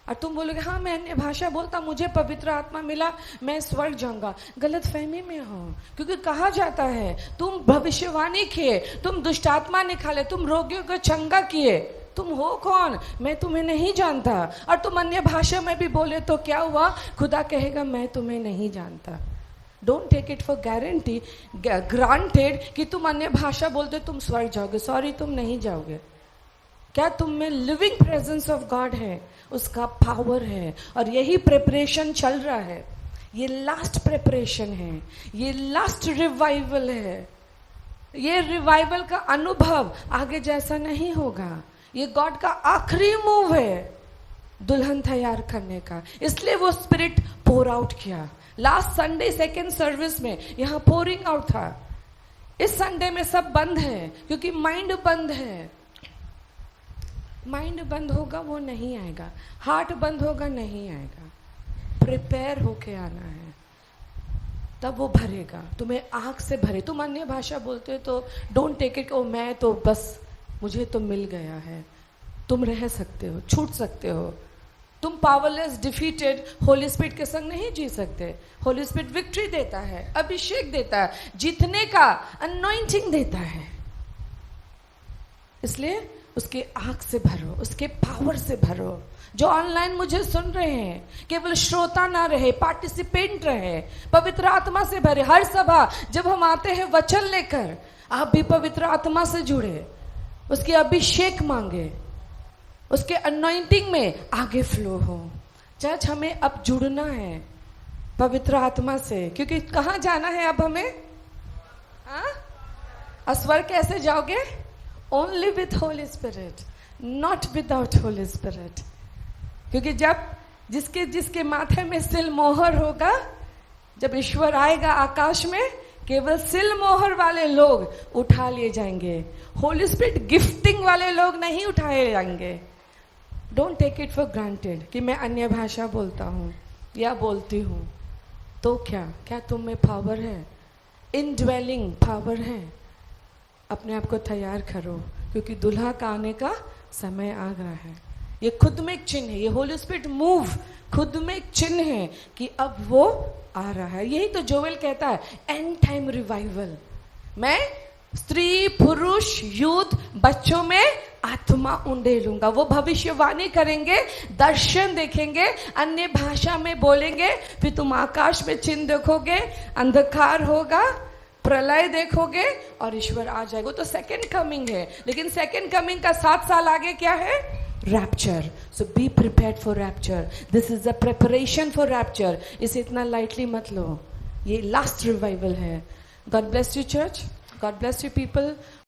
और तुम बोलोगे हाँ मैं अन्य भाषा बोलता, मुझे पवित्र आत्मा मिला, मैं स्वर्ग जाऊंगा। गलत फहमी में हो, क्योंकि कहा जाता है तुम भविष्यवाणी किए, तुम दुष्ट आत्मा निकाले, तुम रोगियों को चंगा किए। तुम हो कौन? मैं तुम्हें नहीं जानता। और तुम अन्य भाषा में भी बोले तो क्या हुआ? खुदा कहेगा मैं तुम्हें नहीं जानता। Don't take it for guarantee granted कि तुम अन्य भाषा बोलते तुम स्वर्ग जाओगे। सॉरी, तुम नहीं जाओगे। क्या तुम में लिविंग प्रेजेंस ऑफ गॉड है, उसका पावर है। और यही प्रिपरेशन चल रहा है, ये लास्ट प्रिपरेशन है, ये लास्ट रिवाइवल है। ये रिवाइवल का अनुभव आगे जैसा नहीं होगा। ये गॉड का आखिरी मूव है दुल्हन तैयार करने का। इसलिए वो स्पिरिट पोर आउट किया। लास्ट संडे सेकेंड सर्विस में यहाँ पोरिंग आउट था। इस संडे में सब बंद है, क्योंकि माइंड बंद है। माइंड बंद होगा वो नहीं आएगा, हार्ट बंद होगा नहीं आएगा। प्रिपेयर होके आना है, तब वो भरेगा, तुम्हें आग से भरे। तुम अन्य भाषा बोलते हो तो डोंट टेक इट, ओ मैं तो बस मुझे तो मिल गया है। तुम रह सकते हो, छूट सकते हो। तुम पावरलेस, डिफीटेड होली स्पिरिट के संग नहीं जी सकते। होली स्पिरिट विक्ट्री देता है, अभिषेक देता है, जीतने का अनॉइंटिंग देता है। इसलिए उसके आग से भरो, उसके पावर से भरो। जो ऑनलाइन मुझे सुन रहे हैं, केवल श्रोता ना रहे, पार्टिसिपेंट रहे, पवित्र आत्मा से भरे। हर सभा जब हम आते हैं वचन लेकर, आप भी पवित्र आत्मा से जुड़े, उसके अभिषेक मांगे, उसके अनॉइंटिंग में आगे फ्लो हो। चर्च हमें अब जुड़ना है पवित्र आत्मा से, क्योंकि कहाँ जाना है अब हमें? स्वर्ग कैसे जाओगे? Only with Holi spirit, not without Holi spirit. क्योंकि जब जिसके जिसके माथे में सिल मोहर होगा, जब ईश्वर आएगा आकाश में, केवल सिल मोहर वाले लोग उठा लिए जाएंगे। होली स्पिरिट गिफ्टिंग वाले लोग नहीं उठाए जाएंगे। Don't take it for granted कि मैं अन्य भाषा बोलता हूँ या बोलती हूँ तो क्या तुम में पावर है? इनड्वेलिंग पावर है। अपने आप को तैयार करो, क्योंकि दुल्हा का आने का समय आ गया है। ये खुद में एक चिन्ह है, ये होली स्पिरिट मूव खुद में एक चिन्ह है कि अब वो आ रहा है। यही तो जोएल कहता है, एंड टाइम रिवाइवल। मैं स्त्री, पुरुष, यूथ, बच्चों में आत्मा उंडेलूंगा। वो भविष्यवाणी करेंगे, दर्शन देखेंगे, अन्य भाषा में बोलेंगे। फिर तुम आकाश में चिन्ह देखोगे, अंधकार होगा, प्रलय देखोगे और ईश्वर आ जाएगा। तो सेकेंड कमिंग है, लेकिन सेकेंड कमिंग का 7 साल आगे क्या है? Rapture. So be prepared for rapture. This is a preparation for rapture. इसे इतना लाइटली मत लो। ये लास्ट रिवाइवल है. God bless you church. God bless you people.